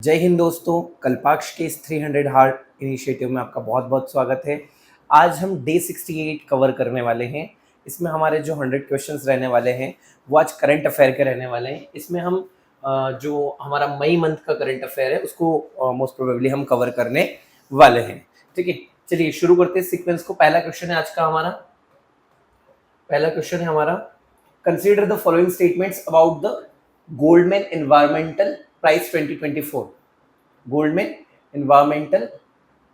जय हिंद दोस्तों, कल्पाक्ष के इस 300 हार्ट इनिशिएटिव में आपका बहुत बहुत स्वागत है। आज हम डे 68 कवर करने वाले हैं। इसमें हमारे जो 100 क्वेश्चंस रहने वाले हैं वो आज करंट अफेयर के रहने वाले हैं। इसमें हम जो हमारा मई मंथ का करंट अफेयर है उसको मोस्ट प्रोबेबली हम कवर करने वाले हैं। ठीक है, चलिए शुरू करते हैं सीक्वेंस को। पहला क्वेश्चन है आज का हमारा, पहला क्वेश्चन है हमारा, consider the following statements about the Goldman environmental prize 2024। Goldman environmental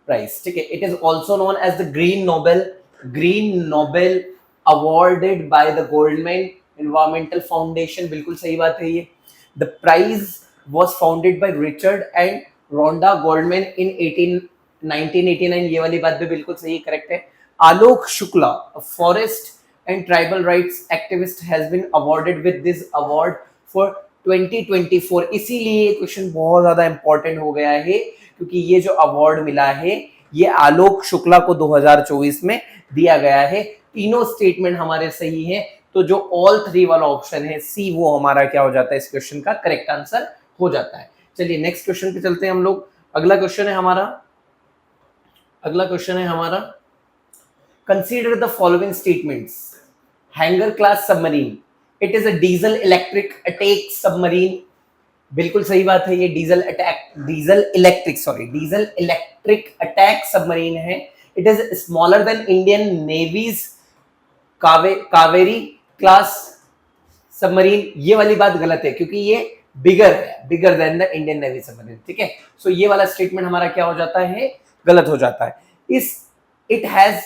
prize, ठीक है, it is also known as the green Nobel awarded by the Goldman environmental foundation. बिल्कुल सही बात है ये। The prize was founded by Richard and Rhoda Goldman in 1989। ये वाली बात भी बिल्कुल सही, करेक्ट है। Alok Shukla, forest and tribal rights activist, has been awarded with this award for 2024। इसीलिए ये क्वेश्चन बहुत ज्यादा इंपॉर्टेंट हो गया है क्योंकि ये जो अवार्ड मिला है ये आलोक शुक्ला को 2024 में दिया गया है। तीनों स्टेटमेंट हमारे सही हैं, तो जो ऑल 3 वाला ऑप्शन है सी, वो हमारा क्या हो जाता है, इस क्वेश्चन का करेक्ट आंसर हो जाता है। चलिए नेक्स्ट क्वेश्चन पे चलते हैं हम लोग। अगला क्वेश्चन है हमारा, consider the following statements. Hangor class submarine, it is a diesel electric attack submarine. बिल्कुल सही बात है, ये डीजल इलेक्ट्रिक अटैक सबमरीन है। It is smaller than Indian navy's Kaveri class submarine. ये वाली बात गलत है क्योंकि ये bigger than the Indian navy submarine. ठीक है, सो ये वाला स्टेटमेंट हमारा क्या हो जाता है, गलत हो जाता है। It has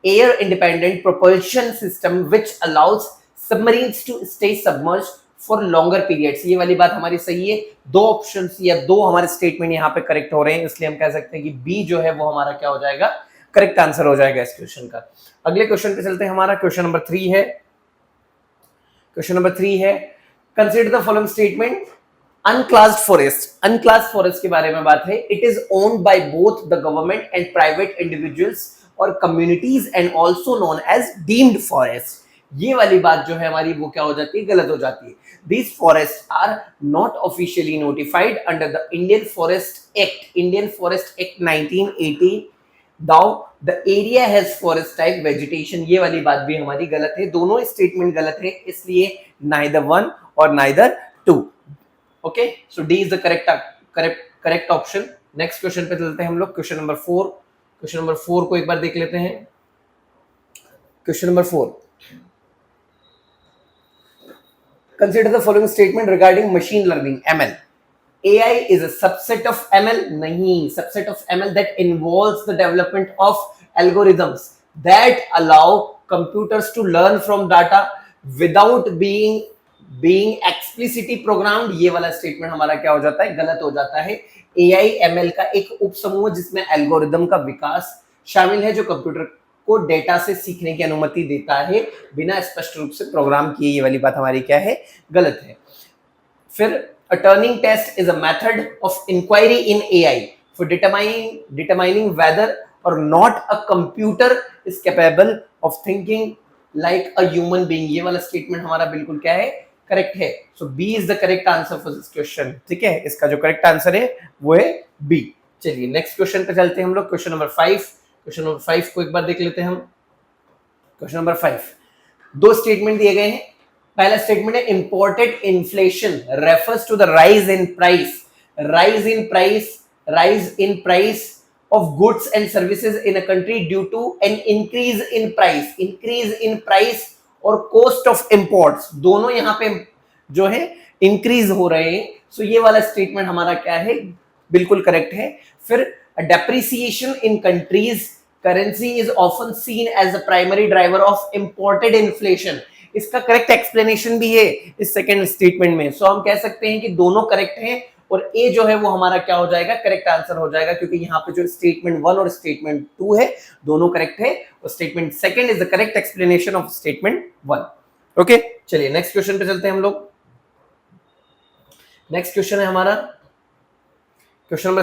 air independent propulsion system which allows submarines to stay submerged for longer periods। ये वाली बात हमारी सही है। 2 ऑप्शंस या 2 हमारे स्टेटमेंट यहाँ पे करेक्ट हो रहे हैं, इसलिए हम कह सकते हैं कि बी जो है वो हमारा क्या हो जाएगा, करेक्ट आंसर हो जाएगा इस क्वेश्चन का। अगले क्वेश्चन पे चलते हैं। हमारा क्वेश्चन नंबर 3 है, consider the following statement. Unclassed forest के बारे में बात है। It is owned by both the government and private individuals और communities and also known as deemed forest. ये वाली बात जो है हमारी वो क्या हो जाती है, गलत हो जाती है। These forests are not officially notified under the Indian Forest Act 1980. Though the area has forest type vegetation। ये वाली बात भी हमारी गलत है। दोनों स्टेटमेंट गलत है, इसलिए neither 1 और neither 2। Okay, so D is the correct option। Next question पे चलते हैं हम लोग। क्वेश्चन नंबर 4 को एक बार देख लेते हैं। Question number 4, consider the following statement regarding machine learning ML। AI is a subset of ML। नहीं, subset of ML that involves the development of algorithms that allow computers to learn from data without being explicitly programmed। ये वाला statement हमारा क्या हो जाता है, गलत हो जाता है। AI ML का एक उपसमूह जिसमें एल्गोरिदम का विकास शामिल है, जो कंप्यूटर को डेटा से सीखने की अनुमति देता है बिना स्पष्ट रूप से प्रोग्राम किए। ये वाली बात हमारी क्या है, गलत है। फिर a turning test is a method of inquiry in AI for determining whether or not a computer is capable of thinking like a human being। ये वाला स्टेटमेंट हमारा बिल्कुल क्या है, करेक्ट है। सो B is the correct answer for this question। ठीक है, इसका जो करेक्ट आंसर है वो है B। चलिए नेक्स्ट क्वेश्चन पे चलते हैं हम लोग। क्वेश्चन नंबर 5 को एक बार देख लेते हैं हम। क्वेश्चन नंबर 5, 2 स्टेटमेंट दिए गए हैं। पहला स्टेटमेंट है imported inflation refers to the rise in price of goods and services in a country due to an increase in price और कॉस्ट ऑफ इंपोर्ट्स। दोनों यहाँ पे जो है इंक्रीज हो रहे हैं। सो ये वाला स्टेटमेंट हमारा क्या है, बिल्कुल करेक्ट है। फिर depreciation in countries currency is often seen as the primary driver of imported inflation। इसका करेक्ट एक्सप्लेनेशन भी है इस सेकंड स्टेटमेंट में। सो हम कह सकते हैं कि दोनों करेक्ट हैं और ए जो है वो हमारा क्या हो जाएगा, करेक्ट आंसर हो जाएगा, क्योंकि यहाँ पे जो स्टेटमेंट 1 और स्टेटमेंट 2 है दोनों करेक्ट है और statement second is the correct explanation of statement 1। Okay, चलिए नेक्स्ट क्वेश्चन पे चलते हैं हम लोग। नेक्स्ट क्वेश्चन है हमारा क्वेश्चन नंबर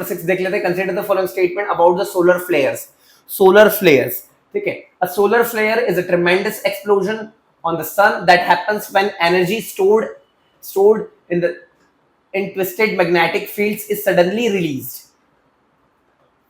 6 देख लेते हैं। Consider the following statement about the solar flares. ठीक है, a solar flare is a tremendous explosion on the sun that happens when energy stored in the in twisted magnetic fields is suddenly released.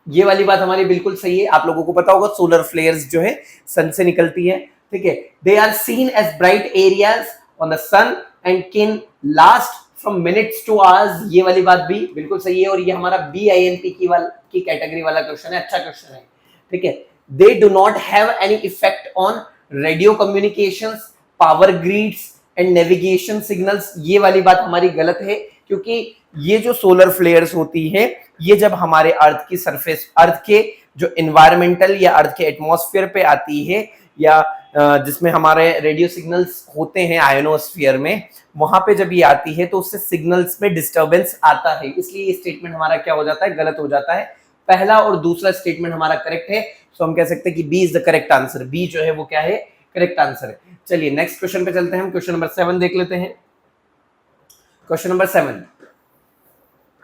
ये वाली बात हमारी बिल्कुल सही है, आप लोगों को पता होगा सोलर फ्लेयर्स जो है सन से निकलती है, ठीक है. They are seen as bright areas on the sun and can last from minutes to hours. ये वाली बात भी बिल्कुल सही है और ये हमारा BINP की कैटेगरी वाला क्वेश्चन है, अच्छा क्वेश्चन है, ठीक है. They do not have any effect on radio communications, power grids and navigation signals. ये वाली बात हमारी गलत है, क्योंकि ये जो सोलर फ्लेयर्स होती है ये जब हमारे अर्थ की सरफेस, अर्थ के जो एनवायरमेंटल या अर्थ के एटमॉस्फेयर पे आती है, या जिसमें हमारे रेडियो सिग्नल्स होते हैं आयोनोस्फीयर में, वहां पे जब ये आती है तो उससे सिग्नल्स में डिस्टर्बेंस आता है. इसलिए ये स्टेटमेंट हमारा क्या हो जाता है, गलत हो जाता है. पहला और दूसरा स्टेटमेंट हमारा करेक्ट है, तो हम कह सकते हैं कि B is the correct answer. B जो है वो क्या है, करेक्ट आंसर है. चलिए नेक्स्ट क्वेश्चन पे चलते हैं, हम क्वेश्चन नंबर 7 देख लेते हैं. Question number 7,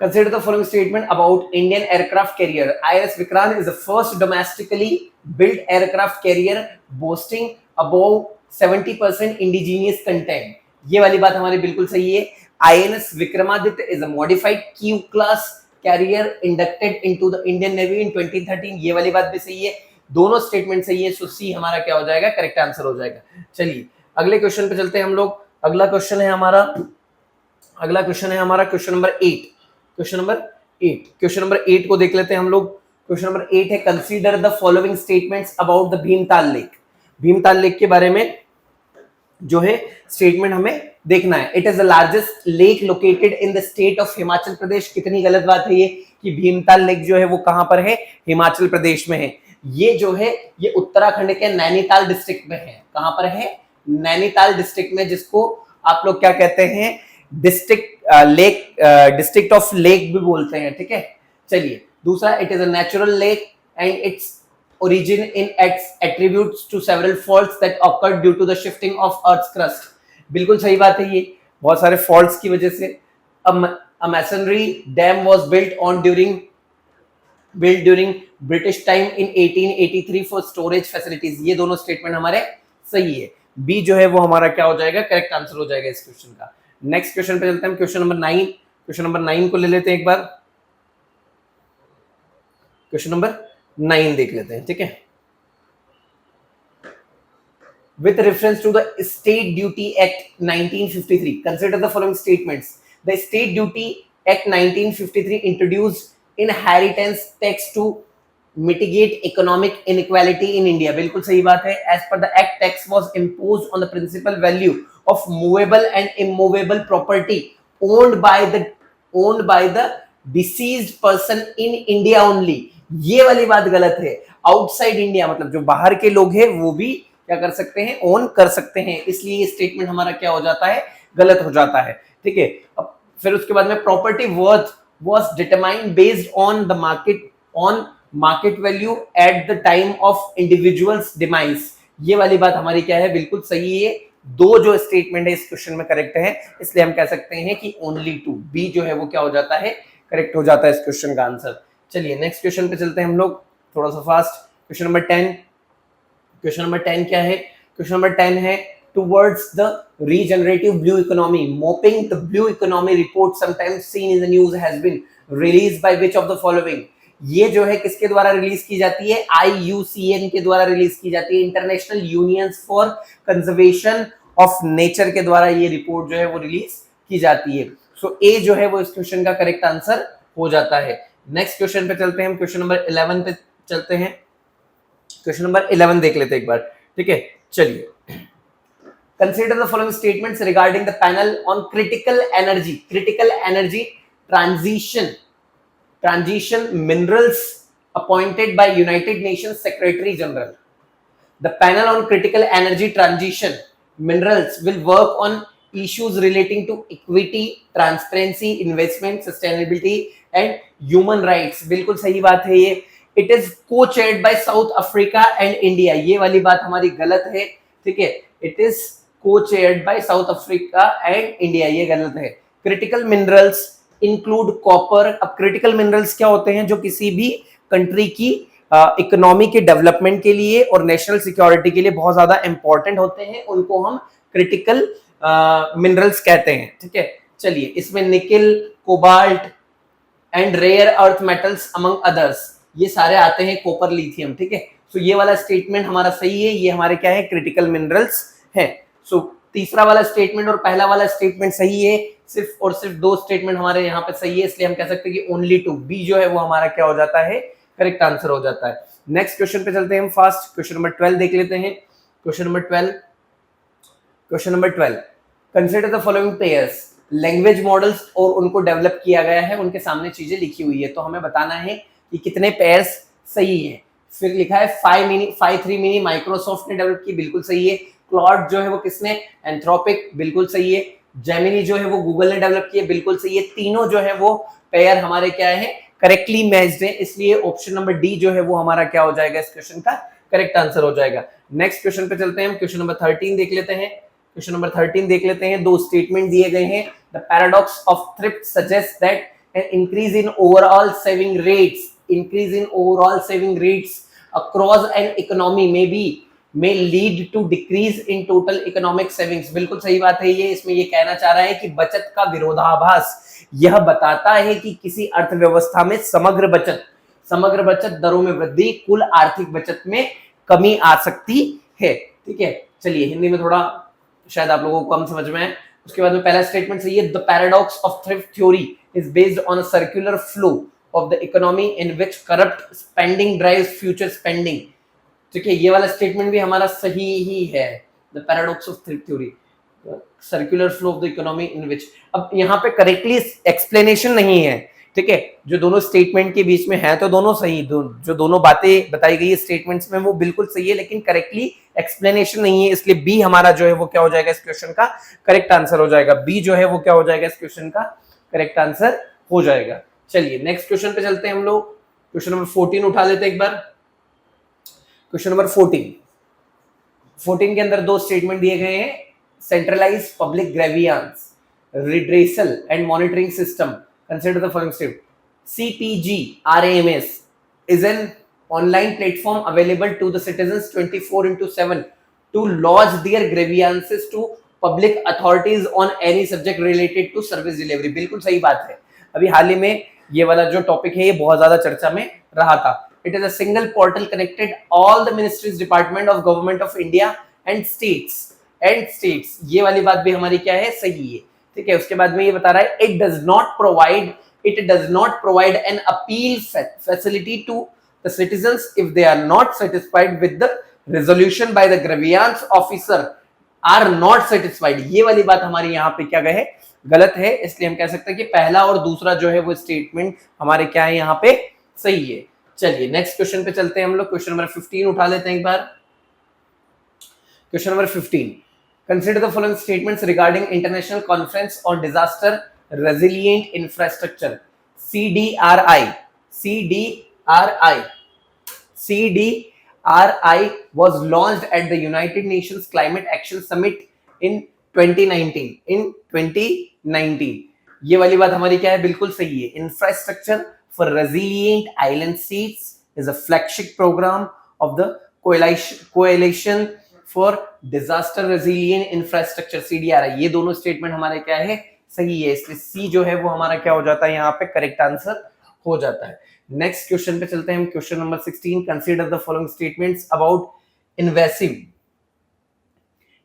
consider the following statement about Indian aircraft carrier. INS Vikrant is the first domestically built aircraft carrier boasting above 70% indigenous content. ये वाली बात हमारी बिल्कुल सही है. INS Vikramaditya is a modified Q class carrier inducted into the Indian Navy in 2013. ये वाली बात भी सही है, दोनों स्टेटमेंट सही है. सो सी हमारा क्या हो जाएगा, करेक्ट आंसर हो जाएगा. चलिए अगले क्वेश्चन पे चलते हैं हम लोग. अगला क्वेश्चन है हमारा क्वेश्चन नंबर 8. क्वेश्चन नंबर 8 को देख लेते हैं हम लोग. क्वेश्चन नंबर 8 है, consider the following statements about the Bhimtal lake. Bhimtal lake के बारे में जो है स्टेटमेंट हमें देखना है. It is the largest lake located in the state of Himachal Pradesh. कितनी गलत बात है ये कि भीमताल लेक जो है वो कहां पर है, हिमाचल प्रदेश में है. ये जो है ये उत्तराखंड के नैनीताल डिस्ट्रिक्ट में है. कहां पर है, नैनीताल डिस्ट्रिक्ट में, जिसको आप लोग क्या कहते हैं, डिस्ट्रिक्ट ऑफ लेक भी बोलते हैं, ठीक है. चलिए दूसरा, it is a natural lake and it's origin in its attributes to several faults that occurred due to the shifting of earth's crust. बिल्कुल सही बात है, ये बहुत सारे faults की वजह से. A masonry dam was built during British time in 1883 for storage facilities. ये दोनों स्टेटमेंट हमारे सही है. बी जो है वो हमारा क्या हो जाएगा, करेक्ट आंसर हो जाएगा इस क्वेश्चन का. नेक्स्ट क्वेश्चन पे चलते हैं, क्वेश्चन नंबर 9. क्वेश्चन नंबर 9 को ले लेते हैं एक बार. क्वेश्चन नंबर 9 देख लेते हैं, ठीक है. With reference to the State Duty Act 1953, consider the following statements. The State Duty Act 1953 introduced inheritance tax to mitigate economic inequality in India. बिल्कुल सही बात है. As per the act, tax was imposed on the principal value of movable and immovable property owned by the deceased person in India only. ये वाली बात गलत है. Outside India मतलब जो बाहर के लोग हैं वो भी क्या कर सकते हैं, ओन कर सकते हैं. इसलिए ये स्टेटमेंट हमारा क्या हो जाता है, गलत हो जाता है, ठीक है. अब फिर उसके बाद में property worth was determined based on the market value at the time of individuals demise. ये वाली बात हमारी क्या है, बिल्कुल सही है. दो जो स्टेटमेंट है इस क्वेश्चन में करेक्ट है, इसलिए हम कह सकते हैं कि ओनली 2, बी जो है वो क्या हो जाता है, करेक्ट हो जाता है इस क्वेश्चन का आंसर. चलिए नेक्स्ट क्वेश्चन पे चलते हैं हम लोग थोड़ा सा fast. Question number 10. Question number 10 क्या है, क्वेश्चन नंबर 10 है, towards the regenerative blue economy, mapping the blue economy report sometimes seen in the news has been released by which of the following. ये जो है किसके द्वारा रिलीज की जाती है, IUCN के द्वारा रिलीज की जाती है, international unions for conservation of nature के द्वारा ये रिपोर्ट जो है वो रिलीज की जाती है. सो ए जो है वो इस क्वेश्चन का करेक्ट आंसर हो जाता है. नेक्स्ट क्वेश्चन पे चलते हैं हम, क्वेश्चन नंबर 11 पे चलते हैं. क्वेश्चन नंबर 11 देख लेते हैं एक बार, ठीक है. चलिए, consider the following statements regarding the panel on critical energy transition minerals appointed by United Nations secretary general. The panel on critical energy transition minerals will work on issues relating to equity, transparency, investment, sustainability and human rights. बिल्कुल सही बात है ये. It is co-chaired by South Africa and India. ये वाली बात हमारी गलत है, ठीक है. It is co-chaired by South Africa and India. ये गलत है. Critical minerals include copper. अब critical minerals क्या होते हैं, जो किसी भी कंट्री की इकोनॉमी के डेवलपमेंट के लिए और नेशनल सिक्योरिटी के लिए बहुत ज्यादा इंपॉर्टेंट होते हैं, उनको हम क्रिटिकल मिनरल्स कहते हैं, ठीक है. चलिए, इसमें nickel, cobalt and rare earth metals among others, ये सारे आते हैं, कॉपर, लिथियम, ठीक है। सो ये वाला स्टेटमेंट हमारा सही है, ये हमारे क्या है, क्रिटिकल मिनरल्स है। सो तीसरा वाला स्टेटमेंट और पहला वाला स्टेटमेंट सही है, सिर्फ और सिर्फ दो स्टेटमेंट हमारे यहाँ पे सही है, इसलिए हम कह सकते हैं कि ओनली 2, बी जो है वो हमारा क्या हो जाता है, करेक्ट आंसर हो जाता है। नेक्स्ट क्वेश्चन पे चलते हैं हम फास्ट, क्वेश्चन नंबर 12 देख लेते हैं। Question number 12, consider the following pairs, language models और उनको डेवलप किया गया है, उनके सामने चीजें लिखी हुई है, तो हमें बताना है कि कितने पेयर्स सही है। फिर लिखा है 5-3 मिनी माइक्रोसॉफ्ट ने डेवलप की, बिल्कुल सही है। क्लॉड जो है वो किसने, एंथ्रोपिक, बिल्कुल सही है। जेमिनी जो है वो गूगल ने डेवलप की है, बिल्कुल सही है। तीनों जो है वो पेयर हमारे क्या है, करेक्टली मैच्ड है, इसलिए ऑप्शन नंबर डी जो है वो हमारा क्या हो जाएगा, इस क्वेश्चन का करेक्ट आंसर हो जाएगा। नेक्स्ट क्वेश्चन पे चलते हैं हम, क्वेश्चन नंबर 13 देख लेते हैं। क्वेश्चन नंबर 13 देख लेते हैं, दो स्टेटमेंट दिए गए हैं। The paradox of thrift suggest that N increase in overall saving rates, increase in overall saving rates across an economy may lead to decrease in total economic savings, बिल्कुल सही बात है ये। इसमें ये कहना चाह रहा है कि बचत का विरोधाभास यह बताता है कि किसी अर्थव्यवस्था में समग्र बचत दरों में वृद्धि कुल आर्थिक बचत में कमी आ सकती है, ठीक है। चलिए हिंदी में थोड़ा शायद आप लोगों को कम समझ में है। उसके बाद में पहला स्टेटमेंट सही है, the paradox of thrift theory is based on a circular flow of the economy in which corrupt spending drives future spending, ठीक है। ये वाला स्टेटमेंट भी हमारा सही ही है, the paradox of thrift theory, circular flow of the economy in which. अब यहाँ पे करेक्टली एक्सप्लेनेशन नहीं है, ठीक है। जो दोनों स्टेटमेंट के बीच में है तो दोनों सही, जो दोनों बातें बताई गई है स्टेटमेंट्स में वो बिल्कुल सही है, लेकिन करेक्टली एक्सप्लेनेशन नहीं है, इसलिए बी हमारा जो है वो क्या हो जाएगा, इस क्वेश्चन का करेक्ट आंसर हो जाएगा। बी जो है वो क्या हो जाएगा, इस क्वेश्चन का करेक्ट आंसर हो जाएगा। चलिए नेक्स्ट क्वेश्चन पे चलते हैं हम लोग। क्वेश्चन नंबर 14 उठा लेते हैं एक बार। क्वेश्चन नंबर 14 के अंदर दो स्टेटमेंट दिए गए हैं, centralised public grievance redressal and monitoring system, consider the following statement. CPGRAMS is an online platform available to the citizens 24/7 to lodge their grievances to public authorities on any subject related to service delivery, बिल्कुल सही बात है। अभी हाल ही में ये वाला जो topic है ये बहुत ज्यादा चर्चा में रहा था। It is a single portal connected all the ministries, department of government of India and states. ये वाली बात भी हमारी क्या है, सही है, ठीक है। उसके बाद में ये बता रहा है, it does not provide an appeal facility to the citizens if they are not satisfied with the resolution by the grievance officer are not satisfied। ये वाली बात हमारी यहाँ पे क्या है, गलत है, इसलिए हम कह सकते हैं कि पहला और दूसरा जो है वो स्टेटमेंट हमारे क्या है, यहाँ पे सही है। चलिए नेक्स्ट क्वेश्चन पे चलते हैं हम लोग। क्वेश्चन नंबर 15 उठा लेते हैं एक बार। Question number 15, consider the following statements regarding international conference on disaster resilient infrastructure, CDRI was launched at the United Nations Climate Action Summit in 2019। ये वाली बात हमारी क्या है, बिल्कुल सही है। Infrastructure for resilient island states is a flagship program of the coalition for disaster resilient infrastructure, CDRI। ये दोनों स्टेटमेंट हमारे क्या है, सही है, इसलिए सी जो है वो हमारा क्या हो जाता है, यहाँ पे करेक्ट आंसर हो जाता है। नेक्स्ट क्वेश्चन पे चलते हैं हम। Question number 16, consider the following statements about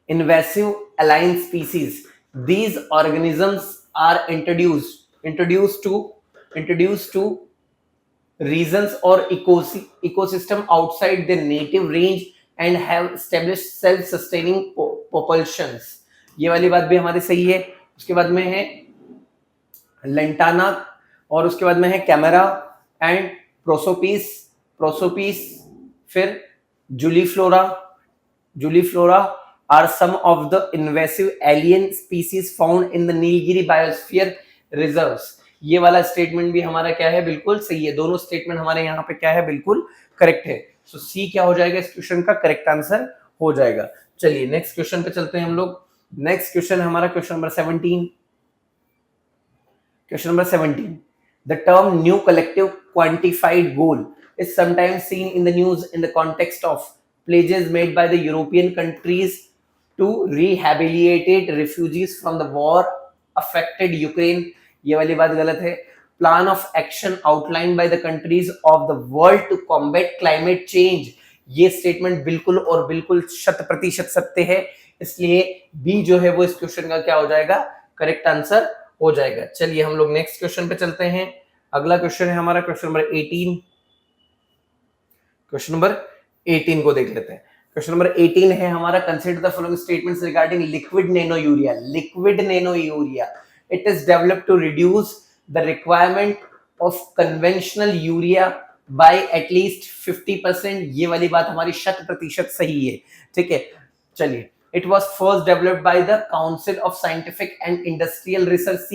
invasive alien species, these organisms are introduced to regions or ecosystem outside their native range and have established self-sustaining populations। ये वाली बात भी हमारी सही है। उसके बाद में है लेंटाना, और उसके बाद में है कैमरा एंड प्रोसोपीस, फिर जूलीफ्लोरा are some of the invasive alien species found in the Nilgiri biosphere reserves. ये वाला स्टेटमेंट भी हमारा क्या है, बिल्कुल सही है। दोनों स्टेटमेंट हमारे यहाँ पे क्या है, बिल्कुल करेक्ट है। सो सी क्या हो जाएगा, इस क्वेश्चन का करेक्ट आंसर हो जाएगा। चलिए नेक्स्ट क्वेश्चन पे चलते हैं हम लोग। नेक्स्ट क्वेश्चन है हमारा question number 17। Question number 17, the term new collective quantified goal is sometimes seen in the news in the context of pledges made by the European countries to rehabilitate refugees from the war affected Ukraine ये वाली बात गलत है। Plan of action outline by the countries of the world to combat climate change, ये statement बिल्कुल और बिल्कुल 100% सत्य है, इसलिए बी जो है वो इस क्वेश्चन का क्या हो जाएगा, करेक्ट आंसर हो जाएगा। चलिए हम लोग नेक्स्ट क्वेश्चन पे चलते हैं। अगला क्वेश्चन है हमारा क्वेश्चन नंबर 18। क्वेश्चन नंबर 18 को देख लेते हैं। क्वेश्चन नंबर 18 है हमारा, consider the following statements regarding liquid nano urea. Liquid nano urea, it is developed to reduce the requirement of conventional urea by at least 50%। ये वाली बात हमारी 100% सही है, ठीक है। चलिए, it was first developed by the council of scientific and industrial research,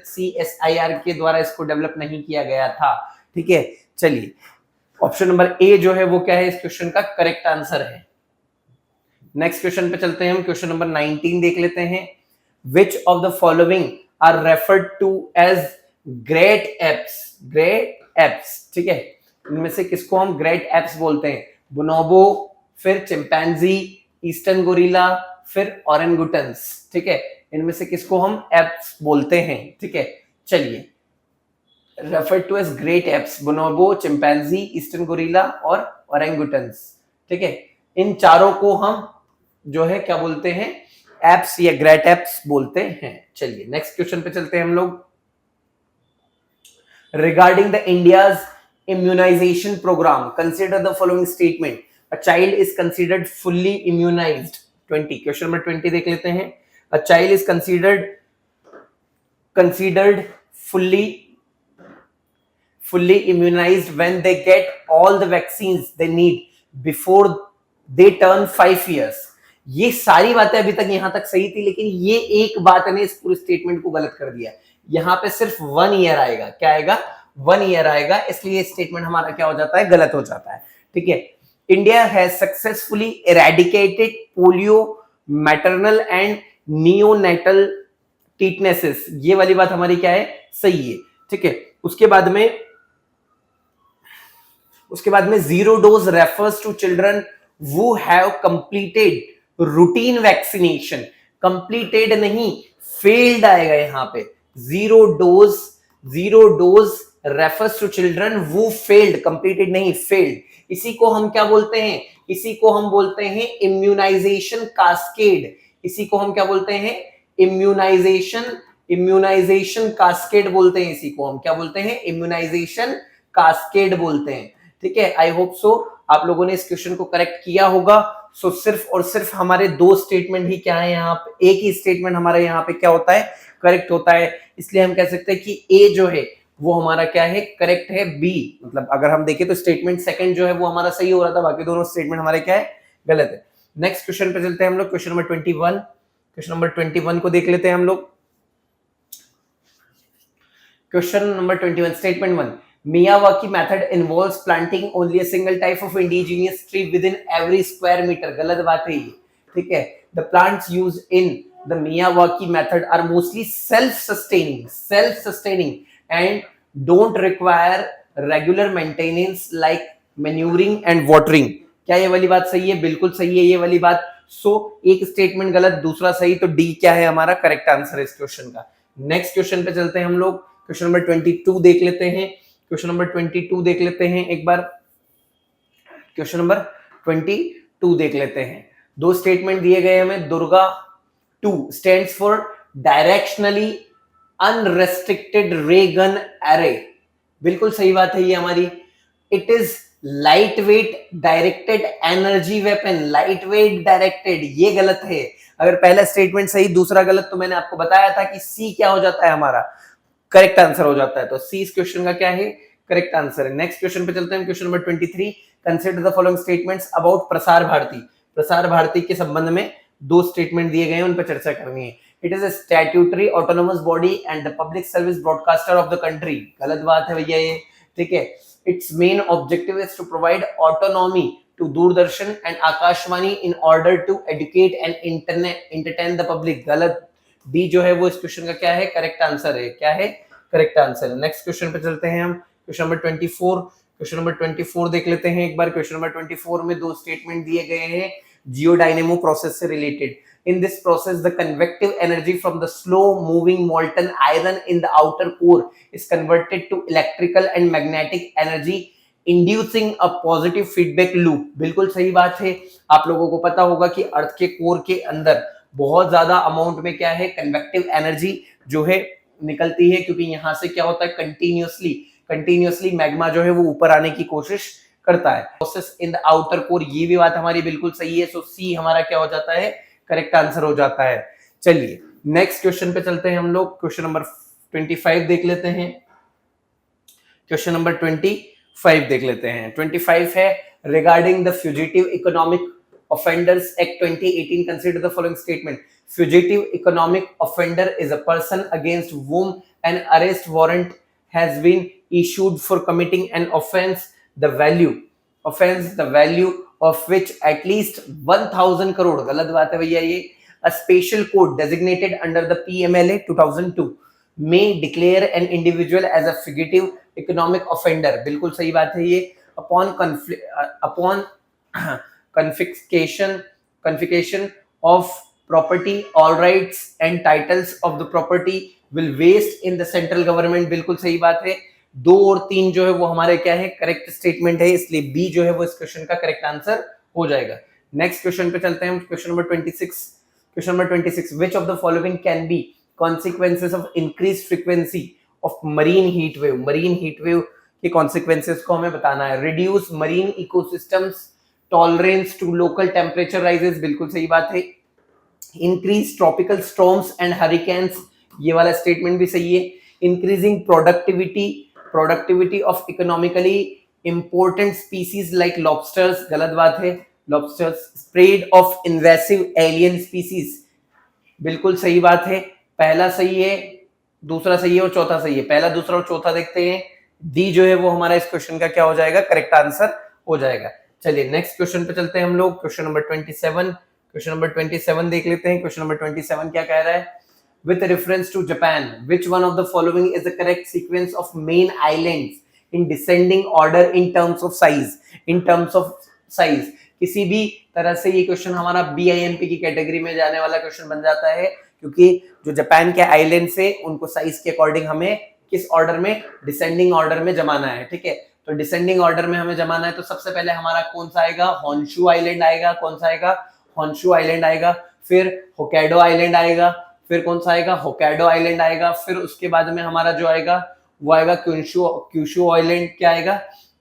CSIR के द्वारा इसको डेवलप नहीं किया गया था, ठीक है। चलिए, ऑप्शन नंबर ए जो है वो क्या है, इस क्वेश्चन का करेक्ट आंसर है। नेक्स्ट क्वेश्चन पे चलते हैं हम, क्वेश्चन नंबर 19 देख लेते हैं। Which of the following are referred to as great apes. Great apes, ठीक है, इनमें से किसको हम ग्रेट एप्स बोलते हैं? बोनोबो, फिर चिंपैंजी, ईस्टर्न गोरिल्ला, फिर ऑरेंगुटन्स, ठीक है। इनमें से किसको हम एप्स बोलते हैं, ठीक है। चलिए, referred to as great apes, bonobo, chimpanzee, eastern gorilla और ऑरेंगुटन्स, ठीक है। इन चारों को हम जो है क्या बोलते हैं, एप्स या ग्रेट एप्स बोलते हैं। चलिए नेक्स्ट क्वेश्चन पे चलते हैं हम लोग। Regarding the India's immunization program, consider the following statement. A child is considered fully immunized. 20, question number 20 देख लेते हैं। A child is considered fully immunized when they get all the vaccines they need before they turn 5 years. ये सारी बातें अभी तक यहां तक सही थी, लेकिन ये एक बात ने इस पूरे स्टेटमेंट को गलत कर दिया। यहां पे सिर्फ 1 ईयर आएगा, क्या आएगा, 1 ईयर आएगा, इसलिए स्टेटमेंट हमारा क्या हो जाता है, गलत हो जाता है, ठीक है। India has successfully eradicated polio, maternal and neonatal tetanuses, ये वाली बात हमारी क्या है, सही है, ठीक है। उसके बाद में 0 dose refers to children who have completed routine vaccination. completed नहीं, failed आएगा यहां पे। 0 dose refers to children who failed, completed नहीं, failed। इसी को हम क्या बोलते हैं, इसी को हम बोलते हैं immunization cascade। इसी को हम क्या बोलते हैं, immunization cascade बोलते हैं। इसी को हम क्या बोलते हैं, immunization cascade बोलते हैं, ठीक है। आई होप सो आप लोगों ने इस क्वेश्चन को करेक्ट किया होगा। सो सिर्फ और सिर्फ हमारे 2 स्टेटमेंट ही क्या है यहाँ पे, एक ही स्टेटमेंट हमारा यहाँ पे क्या होता है, करेक्ट होता है। इसलिए हम कह सकते हैं कि ए जो है वो हमारा क्या है, करेक्ट है। बी मतलब अगर हम देखें तो स्टेटमेंट सेकंड जो है वो हमारा सही हो रहा था, बाकी दोनों स्टेटमेंट हमारे क्या है, गलत है। नेक्स्ट क्वेश्चन पे चलते हैं हम लोग, क्वेश्चन नंबर 21। क्वेश्चन नंबर 21 को देख लेते हैं हम लोग। Question number 21, statement 1, Miyawaki method involves planting only a single type of indigenous tree within every square meter। गलत बात है ये, ठीक है। The plants used in the Miyawaki method are mostly self-sustaining and don't require regular maintenance like manuring and watering। क्या ये वाली बात सही है? बिल्कुल सही है ये वाली बात। सो एक स्टेटमेंट गलत, दूसरा सही, तो डी क्या है हमारा करेक्ट आंसर इस क्वेश्चन का। नेक्स्ट क्वेश्चन पे चलते हैं हम लोग, क्वेश्चन नंबर 22 देख लेते हैं। क्वेश्चन नंबर 22 देख लेते हैं एक बार, क्वेश्चन नंबर 22 देख लेते हैं। 2 स्टेटमेंट दिए गए हमें। Durga 2 stands for directionally unrestricted रे गन एरे। बिल्कुल सही बात है ये हमारी। It is light weight directed energy weapon. Light weight directed, ये गलत है। अगर पहला स्टेटमेंट सही दूसरा गलत, तो मैंने आपको बताया था कि सी क्या हो जाता है हमारा, करेक्ट आंसर हो जाता है। तो सी इस क्वेश्चन का क्या है, करेक्ट आंसर है। नेक्स्ट क्वेश्चन पे चलते हैं, question number 23, consider the following statements about Prasar Bharati. Prasar Bharati के संबंध में 2 स्टेटमेंट दिए गए हैं, उन पर चर्चा करनी है। It is a statutory autonomous body and the public service broadcaster of the country. गलत बात है भैया ये, ठीक है। Its main objective is to provide autonomy to Doordarshan and Akashvani in order to educate and entertain the public. गलत, D जो है वो इस क्वेश्चन का क्या है, करेक्ट आंसर है। क्या है, करेक्ट आंसर है। नेक्स्ट क्वेश्चन पे चलते हैं हम, क्वेश्चन नंबर 24। क्वेश्चन नंबर 24 देख लेते हैं एक बार। क्वेश्चन नंबर 24 में 2 स्टेटमेंट दिए गए हैं जियो डायनेमो प्रोसेस से related. In this process, the convective energy from the slow moving molten iron in the outer core is converted to electrical and magnetic energy, inducing a positive feedback loop. बिल्कुल सही बात है। आप लोगों को पता होगा कि अर्थ के कोर के अंदर बहुत ज्यादा अमाउंट में क्या है, कन्वेक्टिव एनर्जी जो है निकलती है, क्योंकि यहां से क्या होता है, कंटिन्यूअसली मैग्मा जो है वो ऊपर आने की कोशिश करता है। Process in the outer core, ये भी बात हमारी बिल्कुल सही है। सो सी हमारा क्या हो जाता है, करेक्ट आंसर हो जाता है। चलिए नेक्स्ट क्वेश्चन पे चलते हैं हम लोग। क्वेश्चन नंबर 25 देख लेते हैं। क्वेश्चन नंबर 25 देख लेते हैं। 25 है, regarding the fugitive economic offenders act 2018 consider the following statement. Fugitive economic offender is a person against whom an arrest warrant has been issued for committing an offense the value of which at least 1000 crore, गलत बात है भैया ये, a special code designated under the PMLA 2002 may declare an individual as a fugitive economic offender, बिल्कुल सही बात है ये। upon confiscation of property, all rights and titles of the property will waste in the central government, बिल्कुल सही बात है। 2 और 3 जो है वो हमारे क्या है, करेक्ट स्टेटमेंट है, इसलिए बी जो है वो इस क्वेश्चन का करेक्ट आंसर हो जाएगा। नेक्स्ट क्वेश्चन पे चलते हैं हम। Question number 26, which of the following can be consequences of increased frequency of marine heat wave के consequences को हमें बताना है। reduce marine ecosystems tolerance to local temperature rises, बिल्कुल सही बात है। increase tropical storms and hurricanes, ये वाला स्टेटमेंट भी सही है। increasing productivity of economically important species like lobsters, गलत बात है, lobsters। spread of invasive alien species, बिल्कुल सही बात है। पहला सही है, दूसरा सही है और चौथा सही है। पहला, दूसरा और चौथा देखते हैं। डी जो है वो हमारा इस क्वेश्चन का क्या हो जाएगा, करेक्ट आंसर हो जाएगा। चलिए नेक्स्ट क्वेश्चन पे चलते हैं हम लोग। क्वेश्चन नंबर 27 देख लेते हैं। क्वेश्चन नंबर 27 क्या कह रहा है, with reference to Japan, which one of the following is the correct sequence of main islands in descending order in terms of size? किसी भी तरह से ये क्वेश्चन हमारा BIMP की कैटेगरी में जाने वाला क्वेश्चन बन जाता है, क्योंकि जो जापान के आइलैंड से उनको साइज के अकॉर्डिंग हमें किस ऑर्डर में, डिसेंडिंग ऑर्डर में जमाना है। ठीक है, तो डिसेंडिंग ऑर्डर में हमें जमाना है, तो सबसे पहले हमारा कौन सा आएगा, हॉन्शू आइलैंड आएगा। कौन सा आएगा, हॉन्शू आइलैंड आएगा। फिर होक्काइडो आइलैंड आएगा। फिर कौन सा आएगा, होक्काइडो आइलैंड आएगा। फिर उसके बाद में हमारा जो आएगा वो आएगा क्यूशू आइलैंड। क्या आएगा,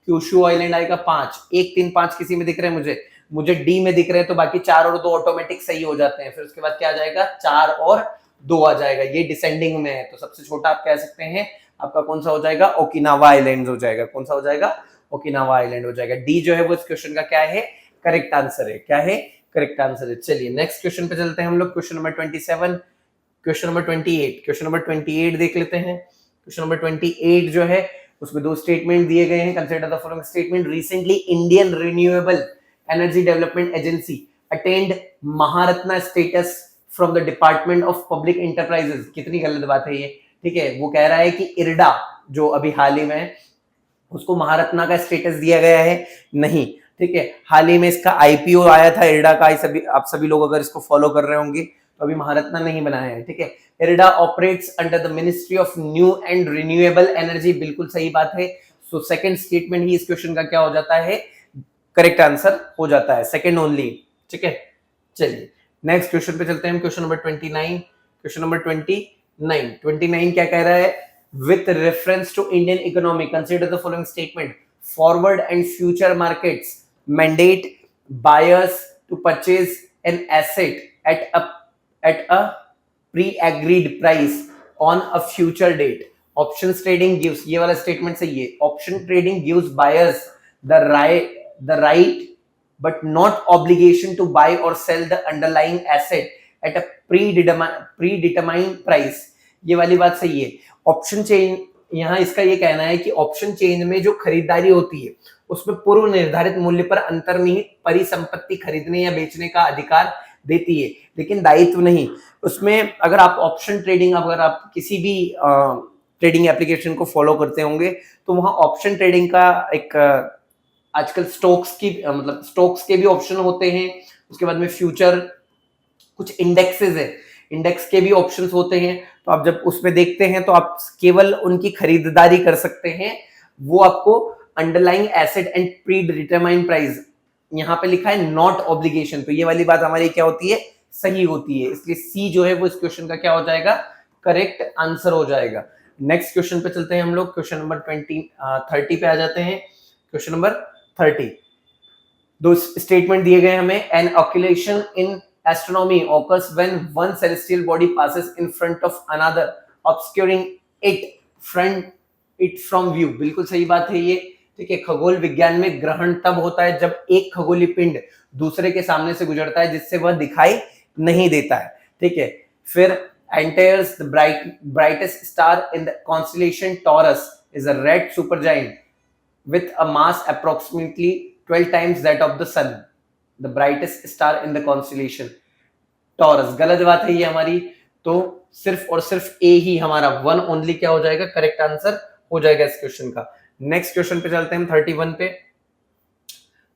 क्यूशू आइलैंड आएगा। 5, 1, 3, 5 किसी में दिख रहे हैं मुझे डी में दिख रहे हैं, तो बाकी 4 और 2 ऑटोमेटिक सही हो जाते हैं। फिर उसके बाद क्या आ जाएगा, 4 और 2 आ जाएगा। ये डिसेंडिंग में है, तो सबसे छोटा आप कह सकते हैं आपका कौन सा हो जाएगा, ओकिनावा आइलैंड हो जाएगा। कौन सा हो जाएगा, ओकिनावा आइलैंड हो जाएगा। डी जो है वो इस क्वेश्चन का क्या है, करेक्ट आंसर है। क्या है, करेक्ट आंसर है। चलिए नेक्स्ट क्वेश्चन पे चलते हैं हम लोग। क्वेश्चन नंबर 27, क्वेश्चन नंबर 28 देख लेते हैं। क्वेश्चन नंबर 28 जो है उसमें 2 स्टेटमेंट दिए गए हैं। Consider the following statement. Recently Indian renewable energy development agency attend Maharatna status from the department of public enterprises. कितनी गलत बात है ये। ठीक है, वो कह रहा है कि इरडा जो अभी हाल ही में उसको महारत्ना का स्टेटस दिया गया है, नहीं। ठीक है, हाल ही में इसका IPO आया था इरडा का। आप सभी लोग अगर इसको फॉलो कर रहे होंगे तो अभी महारत्ना नहीं बनाया है। ठीक है, IRDA operates under the ministry of new and renewable energy, बिल्कुल सही बात है। सो सेकंड स्टेटमेंट ही इस क्वेश्चन का क्या हो जाता है, करेक्ट आंसर हो जाता है, सेकंड ओनली। ठीक है, चलिए नेक्स्ट क्वेश्चन पे चलते हैं हम। क्वेश्चन नंबर 29 क्या कह रहा है, with reference to Indian economy consider the following statement. Forward and future markets mandate buyers to purchase an asset at a pre-agreed price on a future date. Options trading gives, ये वाला statement सही है। Option trading gives buyers the right but not obligation to buy or sell the underlying asset at a predetermined price. ये वाली बात सही है। Option change, यहाँ इसका ये कहना है कि ऑप्शन चेंज में जो खरीदारी होती है उसमें पूर्व निर्धारित मूल्य पर अंतर्निहित परिसंपत्ति खरीदने या बेचने का अधिकार देती है, लेकिन दायित्व नहीं। उसमें अगर आप ऑप्शन ट्रेडिंग, अगर आप किसी भी ट्रेडिंग एप्लीकेशन को फॉलो करते होंगे तो वहां ऑप्शन ट्रेडिंग का एक आजकल स्टॉक्स के भी ऑप्शन होते हैं। उसके बाद में फ्यूचर कुछ इंडेक्सेस है, इंडेक्स के भी ऑप्शंस होते हैं, तो आप जब उसमें देखते हैं तो आप केवल उनकी खरीदारी कर सकते हैं, वो आपको underlying asset and pre determined price, यहाँ पे लिखा है नॉट ऑब्लिगेशन, तो ये वाली बात हमारी क्या होती है, सही होती है, इसलिए सी जो है वो इस क्वेश्चन का क्या हो जाएगा, करेक्ट आंसर हो जाएगा। नेक्स्ट क्वेश्चन पे चलते हैं हम लोग, क्वेश्चन नंबर 30 पे आ जाते हैं। क्वेश्चन नंबर 30, दो स्टेटमेंट दिए गए हमें, an occultation in astronomy occurs when one celestial body passes in front of another obscuring it from view, बिल्कुल सही बात है ये, ठीक है। खगोल विज्ञान में ग्रहण तब होता है जब एक खगोलीय पिंड दूसरे के सामने से गुजरता है जिससे वह दिखाई नहीं देता है, ठीक है। फिर enters the brightest star in the constellation Taurus is a red supergiant with a mass approximately 12 times that of the sun, the brightest star in the constellation Taurus। गलत बात है ये हमारी, तो सिर्फ और सिर्फ ए ही हमारा वन ओनली क्या हो जाएगा, करेक्ट आंसर हो जाएगा इस क्वेश्चन का। नेक्स्ट क्वेश्चन पे चलते हैं हम 31 पे,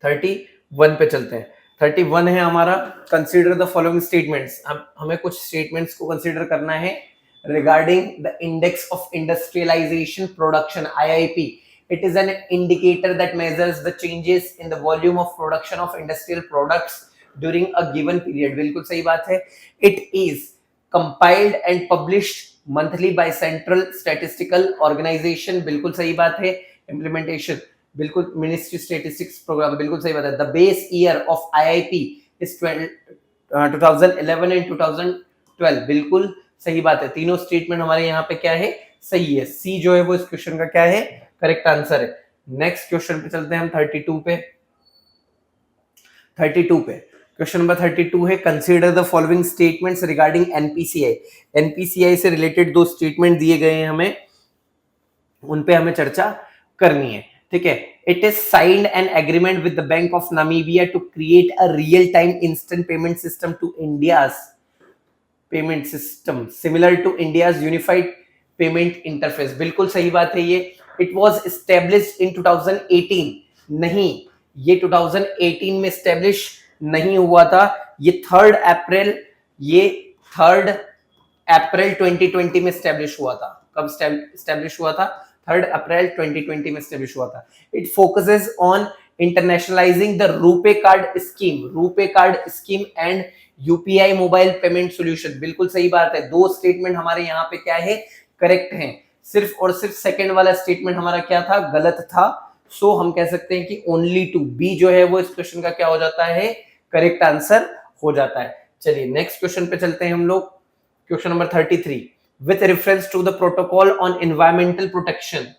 31 पे चलते हैं। 31 है हमारा, कंसीडर द फॉलोइंग स्टेटमेंट्स, हमें कुछ स्टेटमेंट्स को कंसीडर करना है regarding the index of industrialization production IIP। It is an indicator that measures the changes in the volume of production of industrial products during a given period, बिल्कुल सही बात है। It is compiled and published monthly by Central Statistical Organization, बिल्कुल सही बात है। Implementation, बिल्कुल ministry statistics programme, बिल्कुल सही बात है। The base year of IIP is 2011 and 2012, बिल्कुल सही बात है। तीनों स्टेटमेंट हमारे यहाँ पे क्या है, सही है। सी जो है वो इस क्वेश्चन का क्या है, करेक्ट आंसर है। नेक्स्ट क्वेश्चन पे चलते हैं हम 32 पे, 32 पे क्वेश्चन नंबर 32 है, consider the following statements regarding NPCI. NPCI से रिलेटेड दो स्टेटमेंट दिए गए हैं हमें, उन पे हमें चर्चा करनी है, ठीक है। It is signed an agreement with the Bank of Namibia to create a real time instant payment system to India's payment system similar to India's unified payment interface, बिल्कुल सही बात है ये। इट वाज एस्टैब्लिश्ड इन 2018, नहीं, ये 2018 में establish नहीं हुआ था, ये 3 अप्रैल 2020 में एस्टैब्लिश हुआ था। कब एस्टैब्लिश हुआ था, 3 अप्रैल 2020 में एस्टैब्लिश हुआ था। It focuses on internationalising the RuPay card scheme and UPI mobile payment solution, बिल्कुल सही बात है। दो स्टेटमेंट हमारे यहाँ पे क्या है, करेक्ट हैं। सिर्फ और सिर्फ सेकंड वाला स्टेटमेंट हमारा क्या था, गलत था। सो हम कह सकते हैं कि ओनली टू बी जो है वो इस क्वेश्चन का क्या हो जाता है, करेक्ट आंसर हो जाता है। चलिए नेक्स्ट क्वेश्चन पे चलते हैं हम लोग, question number 33, with reference to the protocol on environmental protection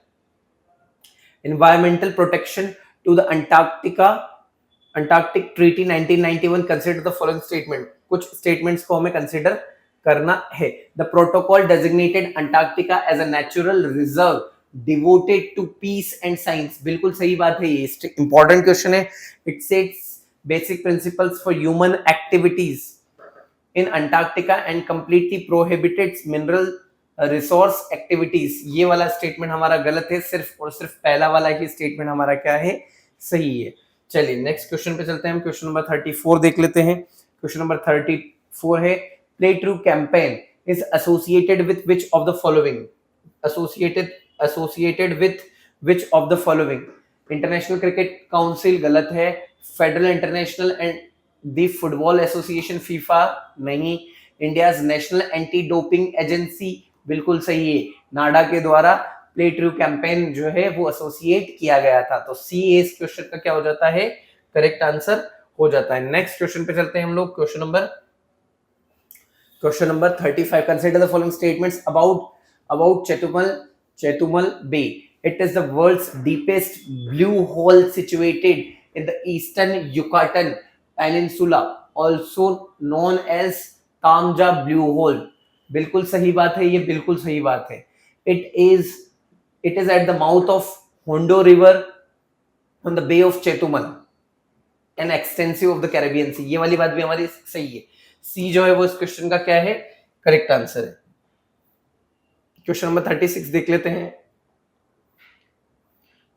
to the Antarctic Treaty 1991, consider the following statement। कुछ statements को हमें consider करना है। The protocol designated Antarctica as a natural reserve devoted to peace and science, बिल्कुल सही बात है, ये important question है। It sets basic principles for human activities in Antarctica and completely prohibited mineral resource activities, ये वाला स्टेटमेंट हमारा गलत है, सिर्फ और सिर्फ पहला वाला ही स्टेटमेंट हमारा क्या है, सही है। चलिए नेक्स्ट क्वेश्चन पे चलते हैं हम, क्वेश्चन नंबर 34 देख लेते हैं। क्वेश्चन नंबर 34 है, play true campaign is associated with which of the following, associated with which of the following. International cricket council गलत है, federal international and the football association FIFA नहीं, India's national anti doping agency बिल्कुल सही है, नाडा के द्वारा play true campaign जो है वो एसोसिएट किया गया था। तो सी इस क्वेश्चन का क्या हो जाता है, करेक्ट आंसर हो जाता है। नेक्स्ट क्वेश्चन पे चलते हैं हम लोग, question number 35, consider the following statements about Chetumal bay. It is the world's deepest blue hole situated in the eastern Yucatan peninsula, also known as Taam Ja blue hole, बिल्कुल सही बात है, ये बिल्कुल सही बात है। It is at the mouth of Hondo river on the bay of Chetumal an extensive of the Caribbean sea, ये वाली बात भी हमारी सही है। सी जो है वो इस क्वेश्चन का क्या है, करेक्ट आंसर है। क्वेश्चन नंबर 36 देख लेते हैं।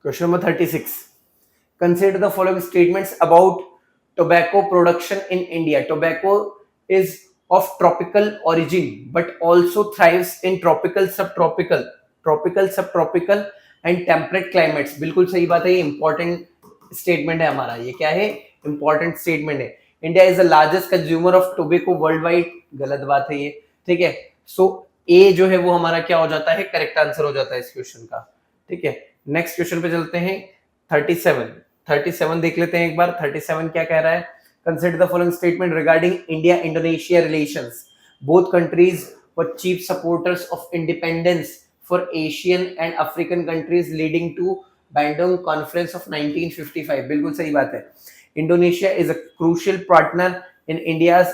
Question number 36, consider the following statements about tobacco production in India. Tobacco is of tropical origin but also thrives in tropical, subtropical and temperate climates. बिल्कुल सही बात है, ये इंपॉर्टेंट स्टेटमेंट है हमारा. ये क्या है? इंपॉर्टेंट स्टेटमेंट है. India is the largest consumer of tobacco world wide. गलत बात है ये. ठीक है, सो ए जो है वो हमारा क्या हो जाता है? करेक्ट आंसर हो जाता है इस क्वेश्चन का. ठीक है, नेक्स्ट क्वेश्चन पे चलते हैं. 37 देख लेते हैं एक बार. 37 क्या कह रहा है? Consider the following statement regarding India-Indonesia relations. Both countries were chief supporters of independence for Asian and African countries, leading to Bandung Conference of 1955. बिल्कुल सही बात है. Indonesia is a crucial partner in India's